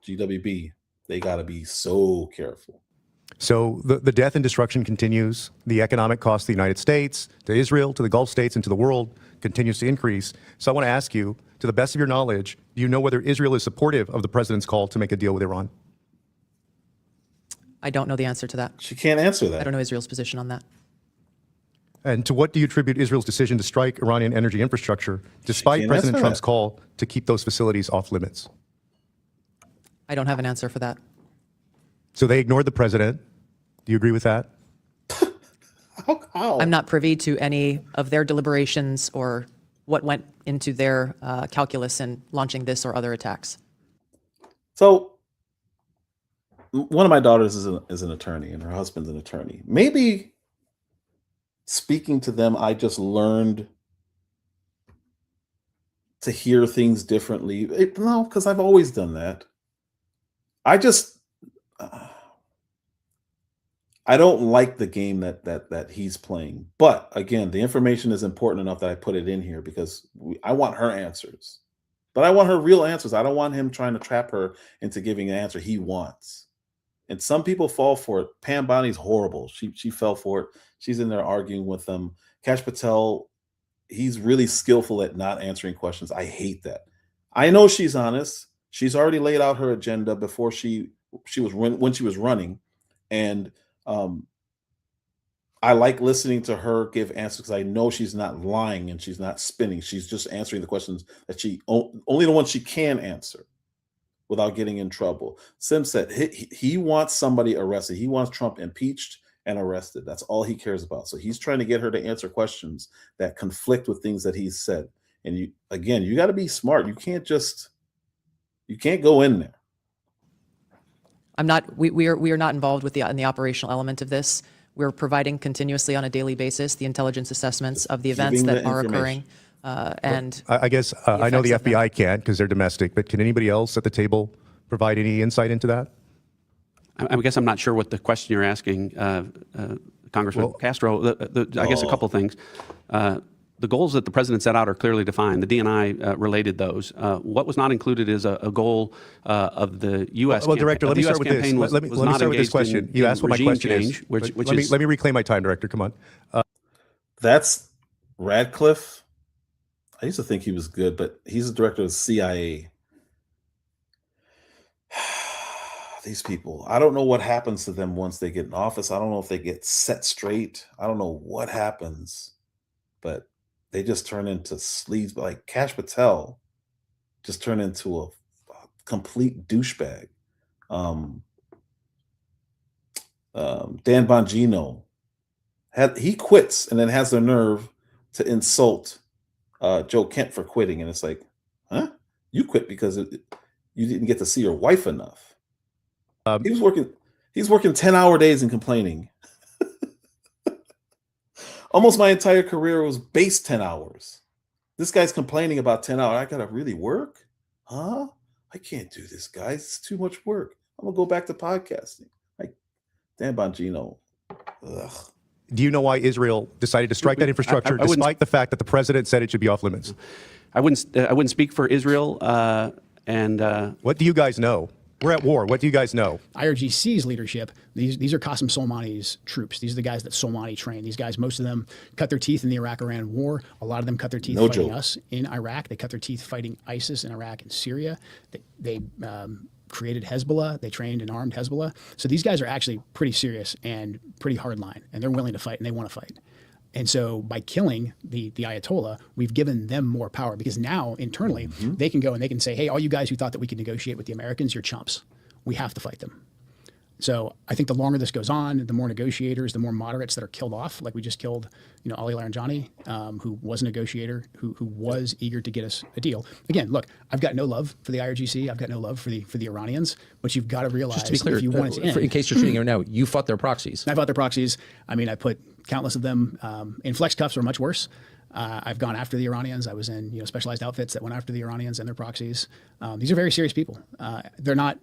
GWB, they got to be so careful. So the death and destruction continues. The economic cost to the United States, to Israel, to the Gulf states, and to the world continues to increase. So I want to ask you, to the best of your knowledge, do you know whether Israel is supportive of the president's call to make a deal with Iran? I don't know the answer to that. She can't answer that. I don't know Israel's position on that. And to what do you attribute Israel's decision to strike Iranian energy infrastructure, despite can't President answer Trump's that. call to keep those facilities off limits? I don't have an answer for that. So they ignored the president. Do you agree with that? How? I'm not privy to any of their deliberations or what went into their calculus in launching this or other attacks. So one of my daughters is an attorney and her husband's an attorney. Maybe speaking to them, I just learned to hear things differently. No, because I've always done that. I just I don't like the game that he's playing. But again, the information is important enough that I put it in here because I want her answers. But I want her real answers. I don't want him trying to trap her into giving an answer he wants. And some people fall for it. Pam Bonnie's horrible. She fell for it. She's in there arguing with them. Kash Patel, he's really skillful at not answering questions. I hate that. I know she's honest. She's already laid out her agenda before when she was running, and I like listening to her give answers because I know she's not lying and she's not spinning. She's just answering the questions that only the ones she can answer without getting in trouble. Sim said he wants somebody arrested. He wants Trump impeached and arrested. That's all he cares about. So he's trying to get her to answer questions that conflict with things that he's said. And you got to be smart. You can't go in there. We are not involved in the operational element of this. We're providing continuously on a daily basis the intelligence assessments of the events that are occurring. And I guess I know the effects of them. FBI can't because they're domestic, but can anybody else at the table provide any insight into that? I guess I'm not sure what the question you're asking, Congressman Castro. I guess a couple things. The goals that the president set out are clearly defined. The DNI related those. What was not included is a goal of the U.S. Well, Director, let me start with this. Let me start with this question. You asked what my question is. Let me reclaim my time, Director. Come on. That's Radcliffe. I used to think he was good, but he's the director of the CIA. These people, I don't know what happens to them once they get in office. I don't know if they get set straight. I don't know what happens, but they just turn into sleaze. Like Kash Patel just turned into a complete douchebag. Dan Bongino he quits and then has the nerve to insult Joe Kent for quitting, and it's like, huh? You quit because you didn't get to see your wife enough. He's working 10-hour days and complaining. Almost my entire career was based 10 hours. This guy's complaining about 10 hours. I gotta really work? Huh? I can't do this, guys. It's too much work. I'm gonna go back to podcasting. Like Dan Bongino. Ugh. Do you know why Israel decided to strike that infrastructure, despite the fact that the president said it should be off limits? I wouldn't speak for Israel. What do you guys know? We're at war. What do you guys know? IRGC's leadership, these are Qasem Soleimani's troops. These are the guys that Soleimani trained. These guys, most of them cut their teeth in the Iraq-Iran war. A lot of them cut their teeth fighting us in Iraq. They cut their teeth fighting ISIS in Iraq and Syria. They created Hezbollah. They trained and armed Hezbollah. So these guys are actually pretty serious and pretty hardline, and they're willing to fight and they want to fight. And so by killing the Ayatollah, we've given them more power because now internally they can go and they can say, hey, all you guys who thought that we could negotiate with the Americans, you're chumps. We have to fight them. So I think the longer this goes on, the more negotiators, the more moderates that are killed off, like we just killed, Ali Laranjani, who was a negotiator, who was eager to get us a deal. Again, look, I've got no love for the IRGC. I've got no love for the Iranians, but you've got to realize, just to be clear, if you want it to end, in case you're tuning in now, you fought their proxies. I fought their proxies. I mean, I put countless of them in flex cuffs or much worse. I've gone after the Iranians. I was in specialized outfits that went after the Iranians and their proxies. These are very serious people. They're not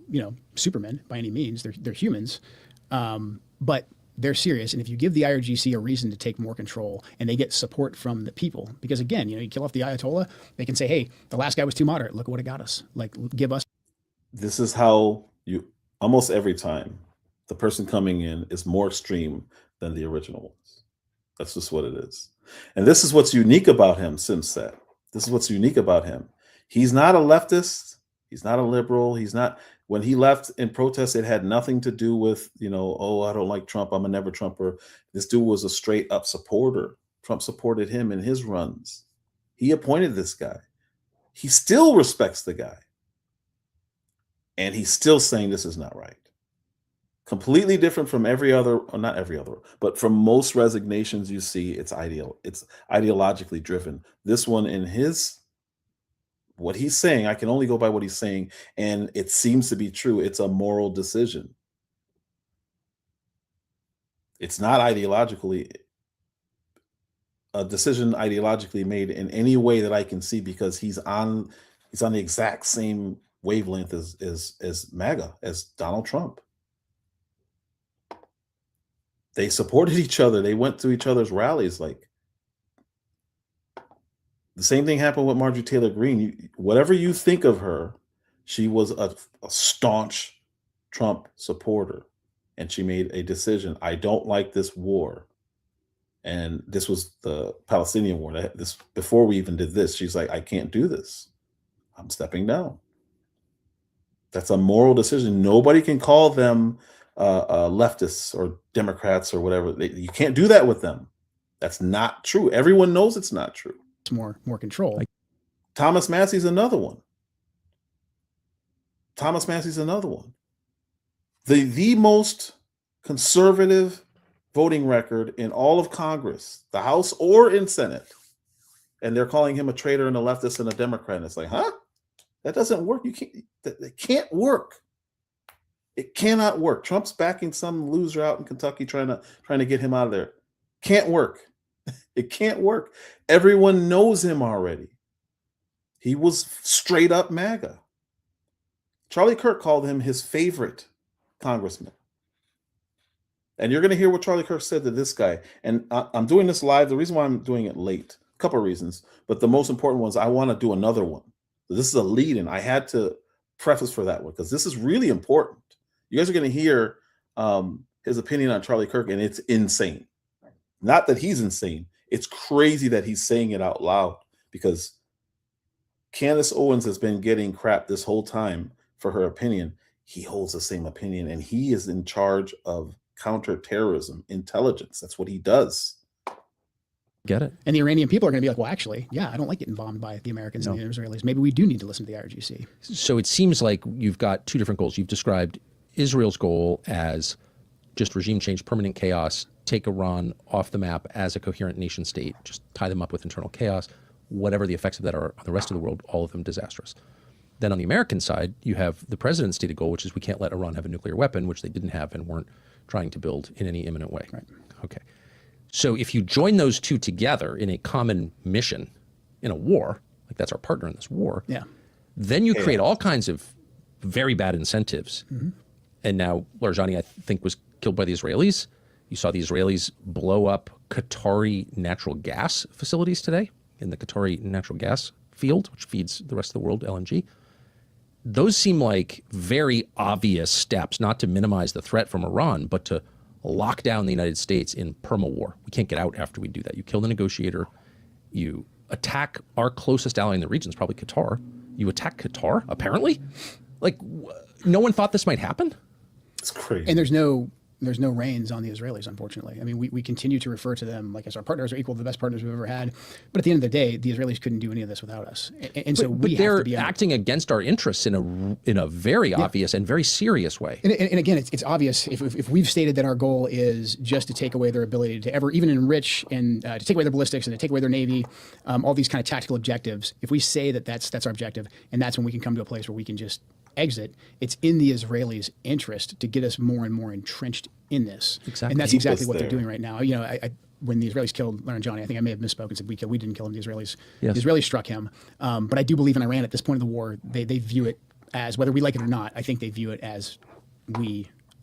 supermen by any means. They're humans, but they're serious. And if you give the IRGC a reason to take more control, and they get support from the people, because again, you kill off the Ayatollah, they can say, hey, the last guy was too moderate. Look at what it got us. Like, give us. This is how almost every time the person coming in is more extreme than the original ones. That's just what it is. And this is what's unique about him, Sim said. This is what's unique about him. He's not a leftist. He's not a liberal. He's not. When he left in protest, it had nothing to do with, I don't like Trump. I'm a never Trumper. This dude was a straight up supporter Trump supported him in his runs. He appointed this guy. He still respects the guy. And he's still saying this is not right. Completely different from every other, or not every other, but from most resignations you see, it's ideologically driven. This one, in what he's saying, I can only go by what he's saying, and it seems to be true. It's a moral decision. It's not ideologically a decision ideologically made in any way that I can see, because he's on the exact same wavelength as MAGA, as Donald Trump. They supported each other. They went to each other's rallies. Like, the same thing happened with Marjorie Taylor Greene. Whatever you think of her, she was a staunch Trump supporter, and she made a decision. I don't like this war. And this was the Palestinian war. This, before we even did this, she's like, I can't do this. I'm stepping down. That's a moral decision. Nobody can call them leftists or Democrats or whatever. You can't do that with them. That's not true. Everyone knows it's not true. It's more control. Thomas Massey's another one. Thomas Massey's another one. The most conservative voting record in all of Congress, the House or in Senate. And they're calling him a traitor and a leftist and a Democrat. And it's like, huh? That doesn't work. You can't. It can't work. It cannot work. Trump's backing some loser out in Kentucky trying to get him out of there. Can't work. It can't work. Everyone knows him already. He was straight up MAGA. Charlie Kirk called him his favorite congressman. And you're going to hear what Charlie Kirk said to this guy. And I'm doing this live. The reason why I'm doing it late, a couple of reasons, but the most important one is I want to do another one. This is a lead-in. I had to preface for that one because this is really important. You guys are going to hear his opinion on Charlie Kirk, and it's insane. Not that he's insane. It's crazy that he's saying it out loud, because Candace Owens has been getting crap this whole time for her opinion. He holds the same opinion, and he is in charge of counterterrorism intelligence. That's what he does. Get it? And the Iranian people are going to be like, well, actually, yeah, I don't like getting bombed by the Americans and the Israelis. Maybe we do need to listen to the IRGC. So it seems like you've got two different goals. You've described Israel's goal as just regime change, permanent chaos, take Iran off the map as a coherent nation state, just tie them up with internal chaos, whatever the effects of that are on the rest of the world, all of them disastrous. Then on the American side, you have the president's stated goal, which is we can't let Iran have a nuclear weapon, which they didn't have and weren't trying to build in any imminent way. Right. Okay. So if you join those two together in a common mission in a war, like that's our partner in this war, then you create all kinds of very bad incentives. Mm-hmm. And now Larijani, I think, was killed by the Israelis. You saw the Israelis blow up Qatari natural gas facilities today in the Qatari natural gas field, which feeds the rest of the world, LNG. Those seem like very obvious steps, not to minimize the threat from Iran, but to lock down the United States in perma-war. We can't get out after we do that. You kill the negotiator. You attack our closest ally in the region, is probably Qatar. You attack Qatar, apparently? Like, no one thought this might happen? It's crazy. And there's no reins on the Israelis, unfortunately. I mean, we continue to refer to them like as our partners, are equal to the best partners we've ever had. But at the end of the day, the Israelis couldn't do any of this without us. And so we they're have to be acting against our interests in a very obvious and very serious way. And again, it's obvious if we've stated that our goal is just to take away their ability to ever even enrich and to take away their ballistics and to take away their Navy, all these kind of tactical objectives. If we say that that's our objective, and that's when we can come to a place where we can just exit, it's in the Israelis' interest to get us more and more entrenched in this. Exactly. And that's Keep exactly us what they're there. doing right now. You know, when the Israelis killed Larijani, I think I may have misspoken and said we didn't kill him. The Israelis struck him. But I do believe in Iran at this point of the war, they view it as, whether we like it or not, I think they view it as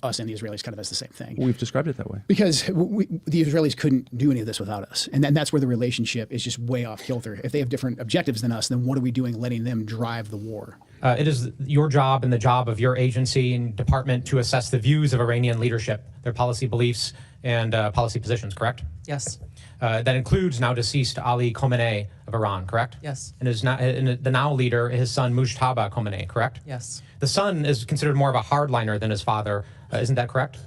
us and the Israelis kind of as the same thing. We've described it that way. Because the Israelis couldn't do any of this without us. And that's where the relationship is just way off kilter. If they have different objectives than us, then what are we doing letting them drive the war? It is your job and the job of your agency and department to assess the views of Iranian leadership, their policy beliefs and policy positions, correct? Yes. That includes now deceased Ali Khamenei of Iran, correct? Yes. And the now leader, his son Mujtaba Khamenei, correct? Yes. The son is considered more of a hardliner than his father. Isn't that correct?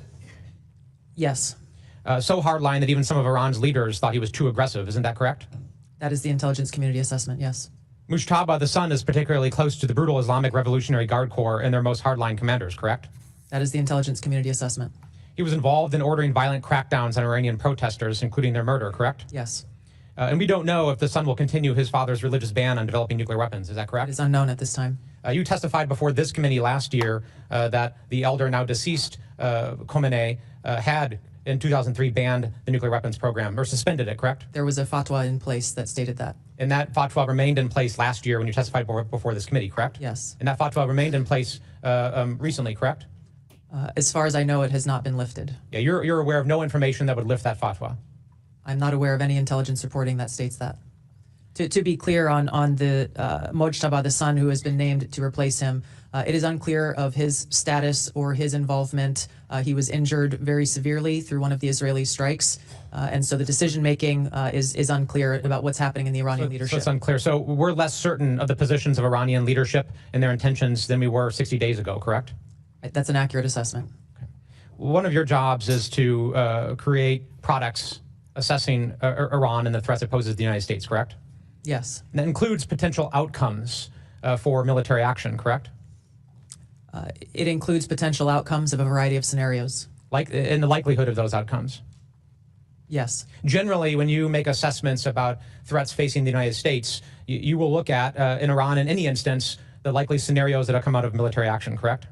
Yes. so hardline that even some of Iran's leaders thought he was too aggressive. Isn't that correct? That is the intelligence community assessment, yes. Mujtaba, the son, is particularly close to the brutal Islamic Revolutionary Guard Corps and their most hardline commanders, correct? That is the intelligence community assessment. He was involved in ordering violent crackdowns on Iranian protesters, including their murder, correct? Yes. And we don't know if the son will continue his father's religious ban on developing nuclear weapons. Is that correct? It is unknown at this time. You testified before this committee last year that the elder, now deceased Khomeini, had in 2003 banned the nuclear weapons program or suspended it, correct? There was a fatwa in place that stated that. And that fatwa remained in place last year when you testified before this committee, correct? Yes. And that fatwa remained in place recently, correct? As far as I know, it has not been lifted. Yeah, you're aware of no information that would lift that fatwa. I'm not aware of any intelligence reporting that states that. To be clear on the Mojtaba, the son who has been named to replace him, it is unclear of his status or his involvement. He was injured very severely through one of the Israeli strikes. And so the decision-making is unclear about what's happening in the Iranian leadership. So it's unclear. So we're less certain of the positions of Iranian leadership and their intentions than we were 60 days ago, correct? That's an accurate assessment. Okay. One of your jobs is to create products assessing Iran and the threats it poses to the United States, correct? Yes. And that includes potential outcomes for military action, correct? It includes potential outcomes of a variety of scenarios. Like in the likelihood of those outcomes. Yes. Generally, when you make assessments about threats facing the United States, you will look at, in Iran, in any instance, the likely scenarios that have come out of military action, correct?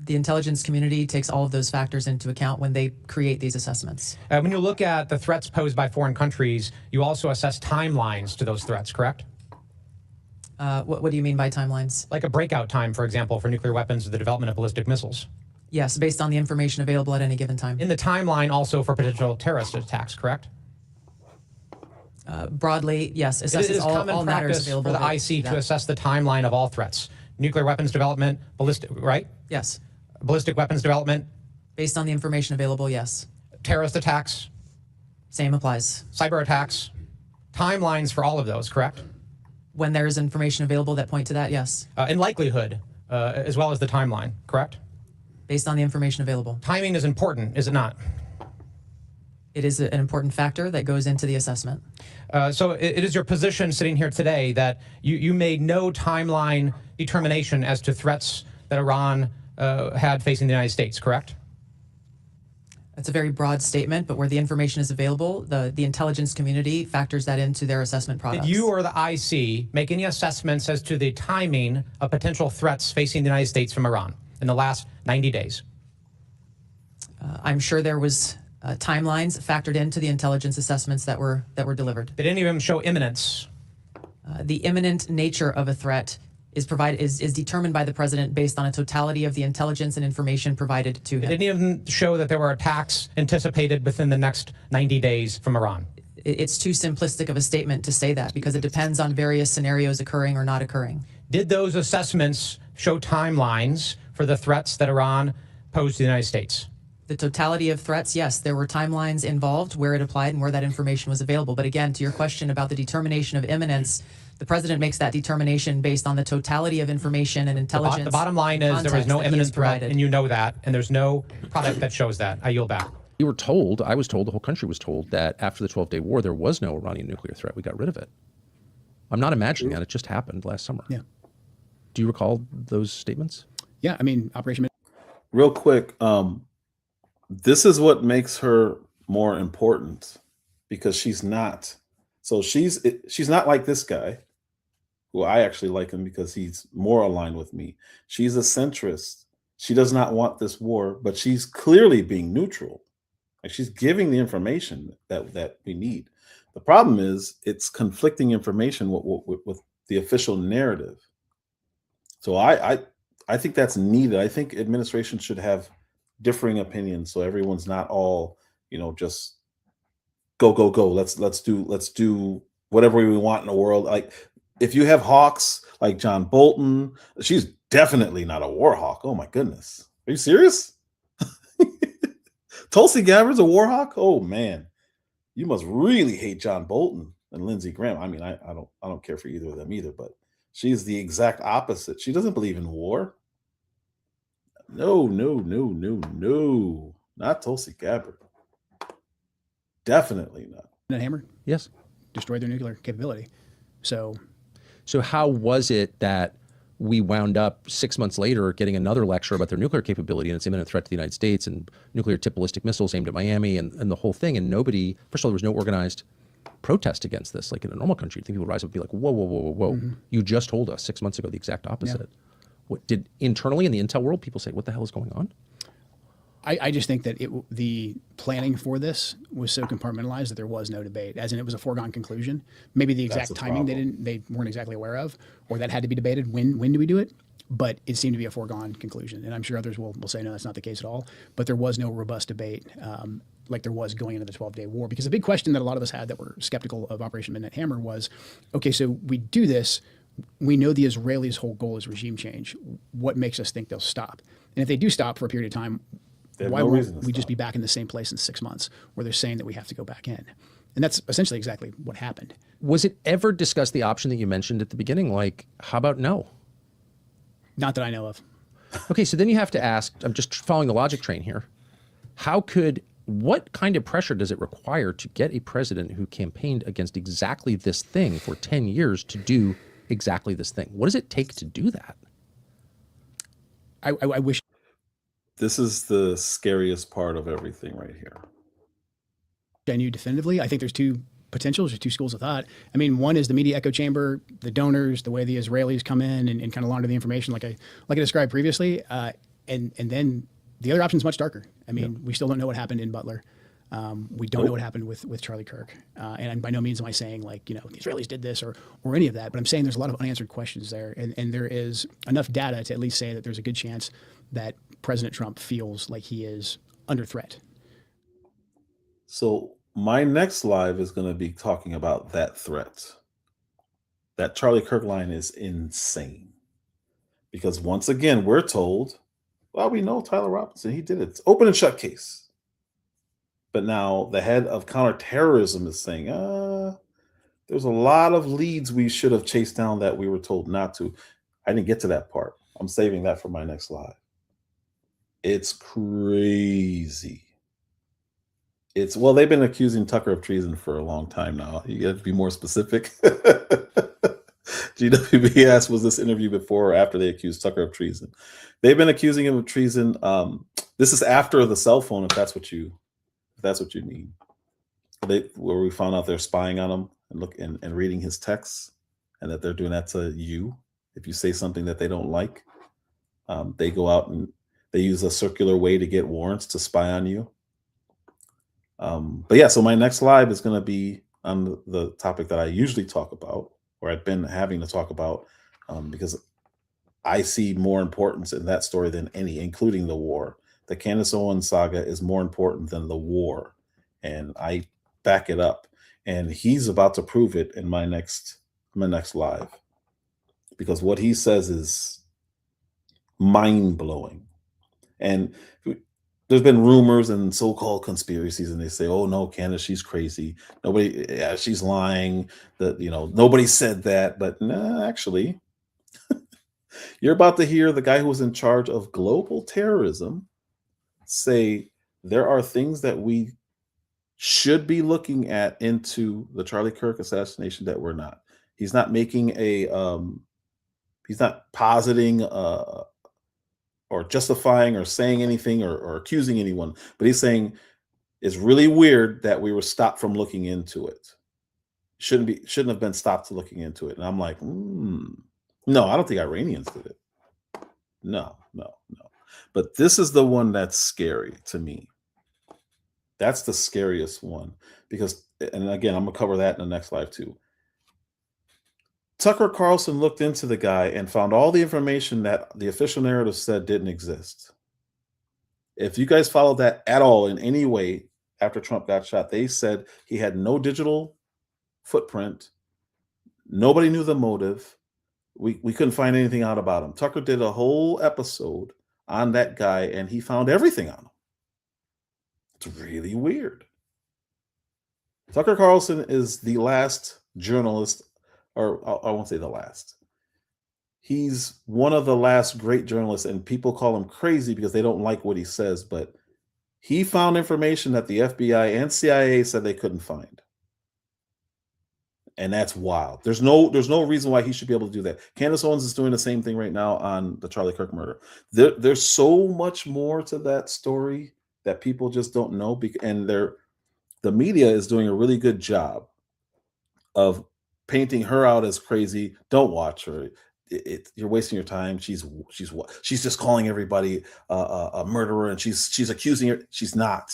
The intelligence community takes all of those factors into account when they create these assessments. When you look at the threats posed by foreign countries, you also assess timelines to those threats, correct? What do you mean by timelines? Like a breakout time, for example, for nuclear weapons or the development of ballistic missiles. Yes, based on the information available at any given time. In the timeline also for potential terrorist attacks, correct? Broadly, yes. Assesses all matters available. For the IC to assess the timeline of all threats. Nuclear weapons development, ballistic, right? Yes. Ballistic weapons development. Based on the information available, yes. Terrorist attacks. Same applies. Cyber attacks. Timelines for all of those, correct? When there is information available that point to that, yes. In likelihood, as well as the timeline, correct? Based on the information available. Timing is important, is it not? It is an important factor that goes into the assessment. So it is your position sitting here today that you made no timeline determination as to threats that Iran had facing the United States, correct? That's a very broad statement, but where the information is available, the intelligence community factors that into their assessment products. Did you or the IC make any assessments as to the timing of potential threats facing the United States from Iran in the last 90 days? I'm sure there was timelines factored into the intelligence assessments that were delivered. Did any of them show imminence? The imminent nature of a threat is determined by the president based on a totality of the intelligence and information provided to him. Did any of them show that there were attacks anticipated within the next 90 days from Iran? It's too simplistic of a statement to say that because it depends on various scenarios occurring or not occurring. Did those assessments show timelines for the threats that Iran posed to the United States? The totality of threats, yes, there were timelines involved where it applied and where that information was available. But again, to your question about the determination of imminence, the president makes that determination based on the totality of information and intelligence. The bottom line is there was no imminent threat, and you know that, and there's no product that shows that. I yield back. You were told, I was told, the whole country was told that after the 12-day war, there was no Iranian nuclear threat. We got rid of it. I'm not imagining that. It just happened last summer. Yeah. Do you recall those statements? Yeah, I mean, Operation... Real quick, this is what makes her more important because she's not. So she's not like this guy, who I actually like him because he's more aligned with me. She's a centrist. She does not want this war, but she's clearly being neutral. Like she's giving the information that we need. The problem is it's conflicting information with the official narrative. So I think that's needed. I think administration should have differing opinions so everyone's not all, just go. Let's do whatever we want in the world. Like if you have hawks like John Bolton, she's definitely not a war hawk. Oh my goodness. Are you serious? Tulsi Gabbard's a war hawk? Oh man. You must really hate John Bolton and Lindsey Graham. I mean, I don't care for either of them either, but she's the exact opposite. She doesn't believe in war. No. Not Tulsi Gabbard. Definitely not. That hammer Yes. destroyed their nuclear capability. So how was it that we wound up 6 months later getting another lecture about their nuclear capability and its imminent threat to the United States and nuclear tip ballistic missiles aimed at Miami and the whole thing? And nobody, first of all, there was no organized protest against this. Like in a normal country, I think people would rise up and be like, whoa, whoa, whoa, whoa, whoa. Mm-hmm. You just told us 6 months ago the exact opposite. What did internally in the intel world people say, what the hell is going on? I just think that the planning for this was so compartmentalized that there was no debate, as in it was a foregone conclusion. Maybe the exact timing they weren't exactly aware of, or that had to be debated. When do we do it? But it seemed to be a foregone conclusion, and I'm sure others will say no, that's not the case at all. But there was no robust debate like there was going into the 12-day war, because the big question that a lot of us had that were skeptical of Operation Midnight Hammer was, okay, so we do this. We know the Israelis' whole goal is regime change. What makes us think they'll stop? And if they do stop for a period of time, why won't we just be back in the same place in 6 months where they're saying that we have to go back in? And that's essentially exactly what happened. Was it ever discussed the option that you mentioned at the beginning? Like, how about no? Not that I know of. Okay, so then you have to ask, I'm just following the logic train here. What kind of pressure does it require to get a president who campaigned against exactly this thing for 10 years to do exactly this thing? What does it take to do that? I wish. This is the scariest part of everything right here. I knew definitively. I think there's two potentials or two schools of thought. I mean, one is the media echo chamber, the donors, the way the Israelis come in and kind of launder the information like I described previously. And then the other option is much darker. I mean, we still don't know what happened in Butler. We don't know what happened with Charlie Kirk. And by no means am I saying like, the Israelis did this or any of that, but I'm saying there's a lot of unanswered questions there. And there is enough data to at least say that there's a good chance that President Trump feels like he is under threat. So my next live is going to be talking about that threat. That Charlie Kirk line is insane. Because once again, we're told, well, we know Tyler Robinson, he did it. It's open and shut case. But now the head of counterterrorism is saying, there's a lot of leads we should have chased down that we were told not to. I didn't get to that part. I'm saving that for my next live. It's crazy. Well, they've been accusing Tucker of treason for a long time now. You got to be more specific. GWB asked, was this interview before or after they accused Tucker of treason? They've been accusing him of treason. This is after the cell phone, if that's what you need. Where we found out they're spying on him and reading his texts, and that they're doing that to you. If you say something that they don't like, they go out and they use a circular way to get warrants to spy on you. But yeah, so my next live is going to be on the topic that I usually talk about, or I've been having to talk about, because I see more importance in that story than any, including the war. The Candace Owens saga is more important than the war, and I back it up. And he's about to prove it in my next live, because what he says is mind-blowing. And there's been rumors and so-called conspiracies, and they say, "Oh no, Candace, she's crazy. She's lying. Nobody said that." But nah, actually, you're about to hear the guy who was in charge of global terrorism say there are things that we should be looking at into the Charlie Kirk assassination that we're not. He's not making he's not positing or justifying or saying anything or accusing anyone, but he's saying it's really weird that we were stopped from looking into it. Shouldn't have been stopped to looking into it. And I'm like, no, I don't think Iranians did it. No. But this is the one that's scary to me. That's the scariest one, because, and again, I'm gonna cover that in the next live too. Tucker Carlson looked into the guy and found all the information that the official narrative said didn't exist. If you guys followed that at all in any way after Trump got shot, they said he had no digital footprint. Nobody knew the motive. We couldn't find anything out about him. Tucker did a whole episode on that guy, and he found everything on him. It's really weird. Tucker Carlson is the last journalist, or I won't say the last. He's one of the last great journalists, and people call him crazy because they don't like what he says, but He found information that the FBI and CIA said they couldn't find. And that's wild. There's no reason why he should be able to do that. Candace Owens is doing the same thing right now on the Charlie Kirk murder. There's so much more to that story that people just don't know. And the media is doing a really good job of painting her out as crazy. Don't watch her. You're wasting your time. She's just calling everybody a murderer, and she's accusing her. She's not.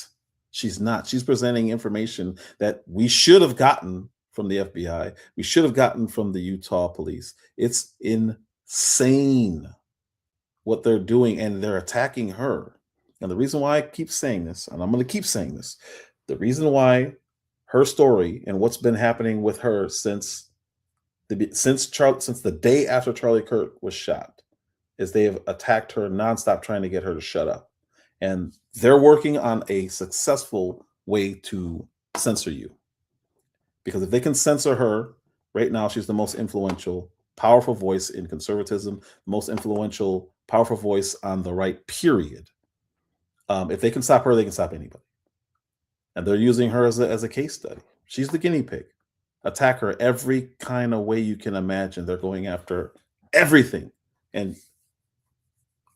She's presenting information that we should have gotten from the FBI. We should have gotten from the Utah police. It's insane what they're doing, and they're attacking her. And the reason why I keep saying this, and I'm going to keep saying this, the reason why her story and what's been happening with her since the day after Charlie Kirk was shot is they have attacked her nonstop, trying to get her to shut up. And they're working on a successful way to censor you. Because if they can censor her, right now she's the most influential, powerful voice in conservatism, most influential, powerful voice on the right, period. If they can stop her, they can stop anybody. And they're using her as a case study. She's the guinea pig. Attack her every kind of way you can imagine. They're going after everything. And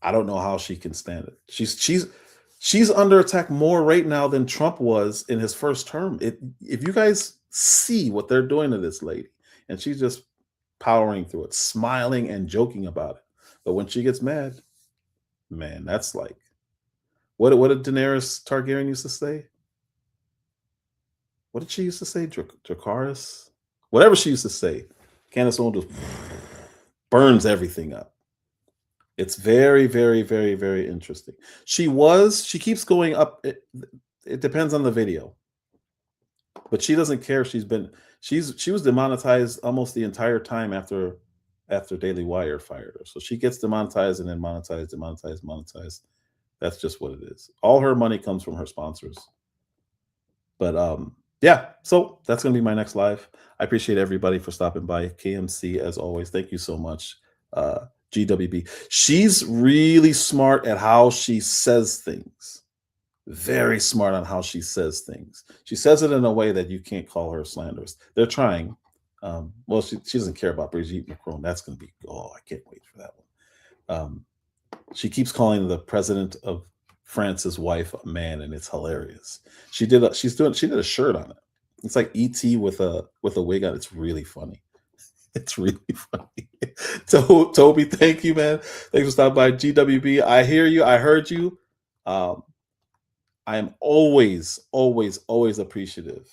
I don't know how she can stand it. She's under attack more right now than Trump was in his first term. If you guys see what they're doing to this lady, and she's just powering through it, smiling and joking about it. But when she gets mad, man, that's like, what did Daenerys Targaryen used to say? What did she used to say? Dracarys? Whatever she used to say. Candace Owens just burns everything up. It's very, very, very, very interesting. She keeps going up. It depends on the video. But she doesn't care. She was demonetized almost the entire time after Daily Wire fired her. So she gets demonetized and then monetized. That's just what it is. All her money comes from her sponsors. But yeah, so that's going to be my next live. I appreciate everybody for stopping by. KMC, as always, thank you so much. GWB. She's really smart at how she says things. Very smart on how she says things. She says it in a way that you can't call her slanderous. They're trying. Well, she doesn't care about Brigitte Macron. That's going to be, I can't wait for that one. She keeps calling the president of France's wife a man, and it's hilarious. She did a shirt on it. It's like ET with a wig on. It's really funny. It's really funny. So Toby, thank you, man. Thanks for stopping by. GWB, I hear you. I heard you. I am always, always, always appreciative.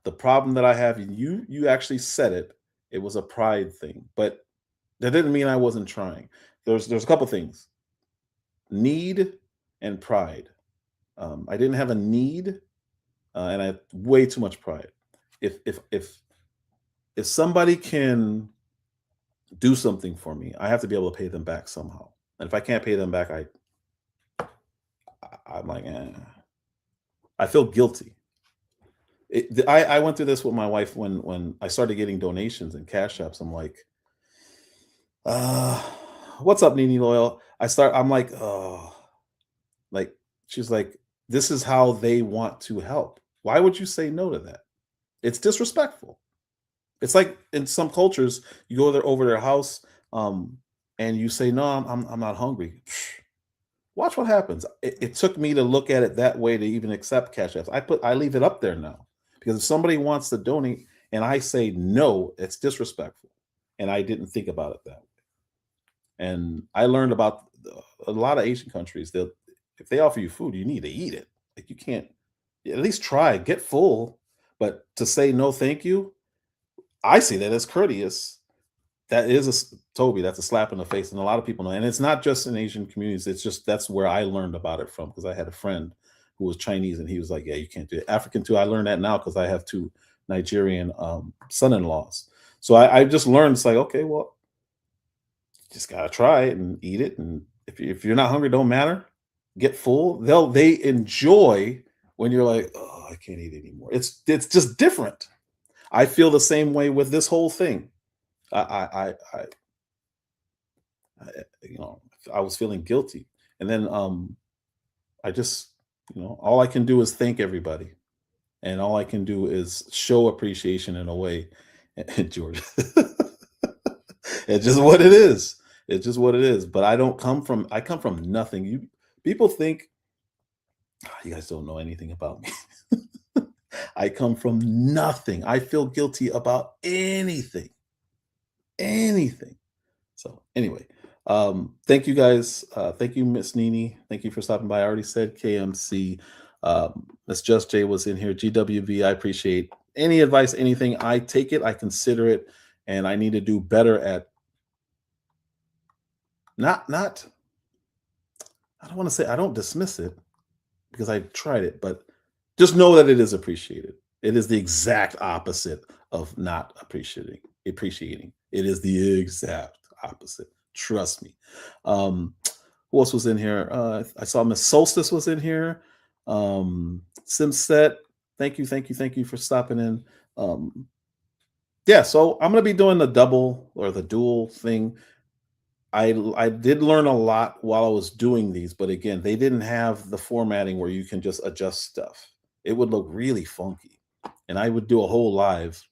The problem that I have, you actually said it. It was a pride thing, but that didn't mean I wasn't trying. There's a couple things. Need and pride. I didn't have a need, and I had way too much pride. If somebody can do something for me, I have to be able to pay them back somehow. And if I can't pay them back, I'm like, I feel guilty. I went through this with my wife when I started getting donations and cash apps. I'm like, what's up, Nene Loyal? I'm like, like, she's like, this is how they want to help. Why would you say no to that? It's disrespectful. It's like in some cultures, you go over their house, and you say, no, I'm not hungry. Watch what happens. It took me to look at it that way to even accept cash apps. I leave it up there now, because if somebody wants to donate and I say no, it's disrespectful. And I didn't think about it that way. And I learned about a lot of Asian countries. If they offer you food, you need to eat it. Like, you can't, at least try, get full. But to say no, thank you, I see that as courteous. That is Toby, that's a slap in the face. And a lot of people know. And it's not just in Asian communities. It's just, that's where I learned about it from, because I had a friend who was Chinese and he was like, yeah, you can't do it. African too. I learned that now because I have 2 Nigerian son-in-laws. So I just learned, it's like, okay, well, just got to try it and eat it. And if you're not hungry, don't matter. Get full. They enjoy when you're like, oh, I can't eat anymore. It's just different. I feel the same way with this whole thing. I was feeling guilty. And then I just You know, all I can do is thank everybody. And all I can do is show appreciation in a way. And George, it's just what it is. It's just what it is. But I come from nothing. People think you guys don't know anything about me. I come from nothing. I feel guilty about anything. Anything. So anyway, thank you guys. Thank you, Miss Nini. Thank you for stopping by. I already said KMC. Miss Just J was in here. GWV, I appreciate any advice, anything. I take it, I consider it, and I need to do better at not I don't want to say I don't dismiss it because I tried it, but just know that it is appreciated. It is the exact opposite of not appreciating. It is the exact opposite. Trust me. Who else was in here? I saw Miss Solstice was in here. Simset, thank you for stopping in. Yeah, so I'm gonna be doing the double or the dual thing. I did learn a lot while I was doing these, but again, they didn't have the formatting where you can just adjust stuff. It would look really funky, and I would do a whole live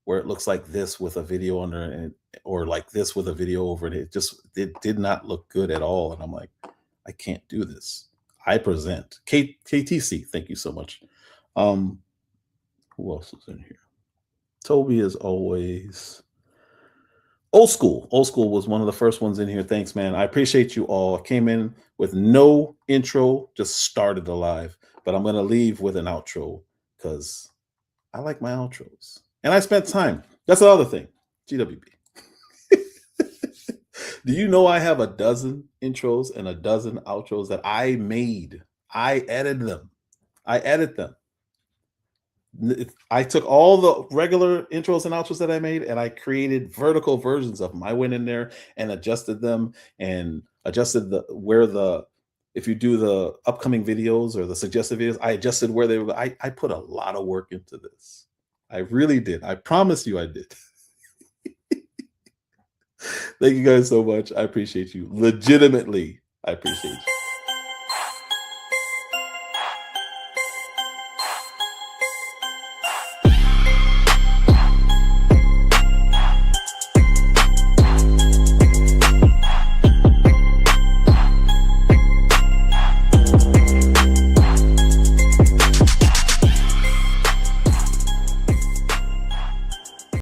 where it looks like this with a video under it, or like this with a video over it. It did not look good at all, and I'm like, I can't do this. I present. KTC, thank you so much. Who else is in here? Toby, as always. Old School was one of the first ones in here. Thanks, man. I appreciate you all. I came in with no intro, just started the live, but I'm going to leave with an outro because I like my outros. And I spent time. That's the other thing. GWB. Do you know I have a dozen intros and a dozen outros that I made? I edited them. I took all the regular intros and outros that I made and I created vertical versions of them. I went in there and adjusted them and adjusted if you do the upcoming videos or the suggested videos, I adjusted where they were. I put a lot of work into this. I really did. I promise you I did. Thank you guys so much. I appreciate you. Legitimately, I appreciate you.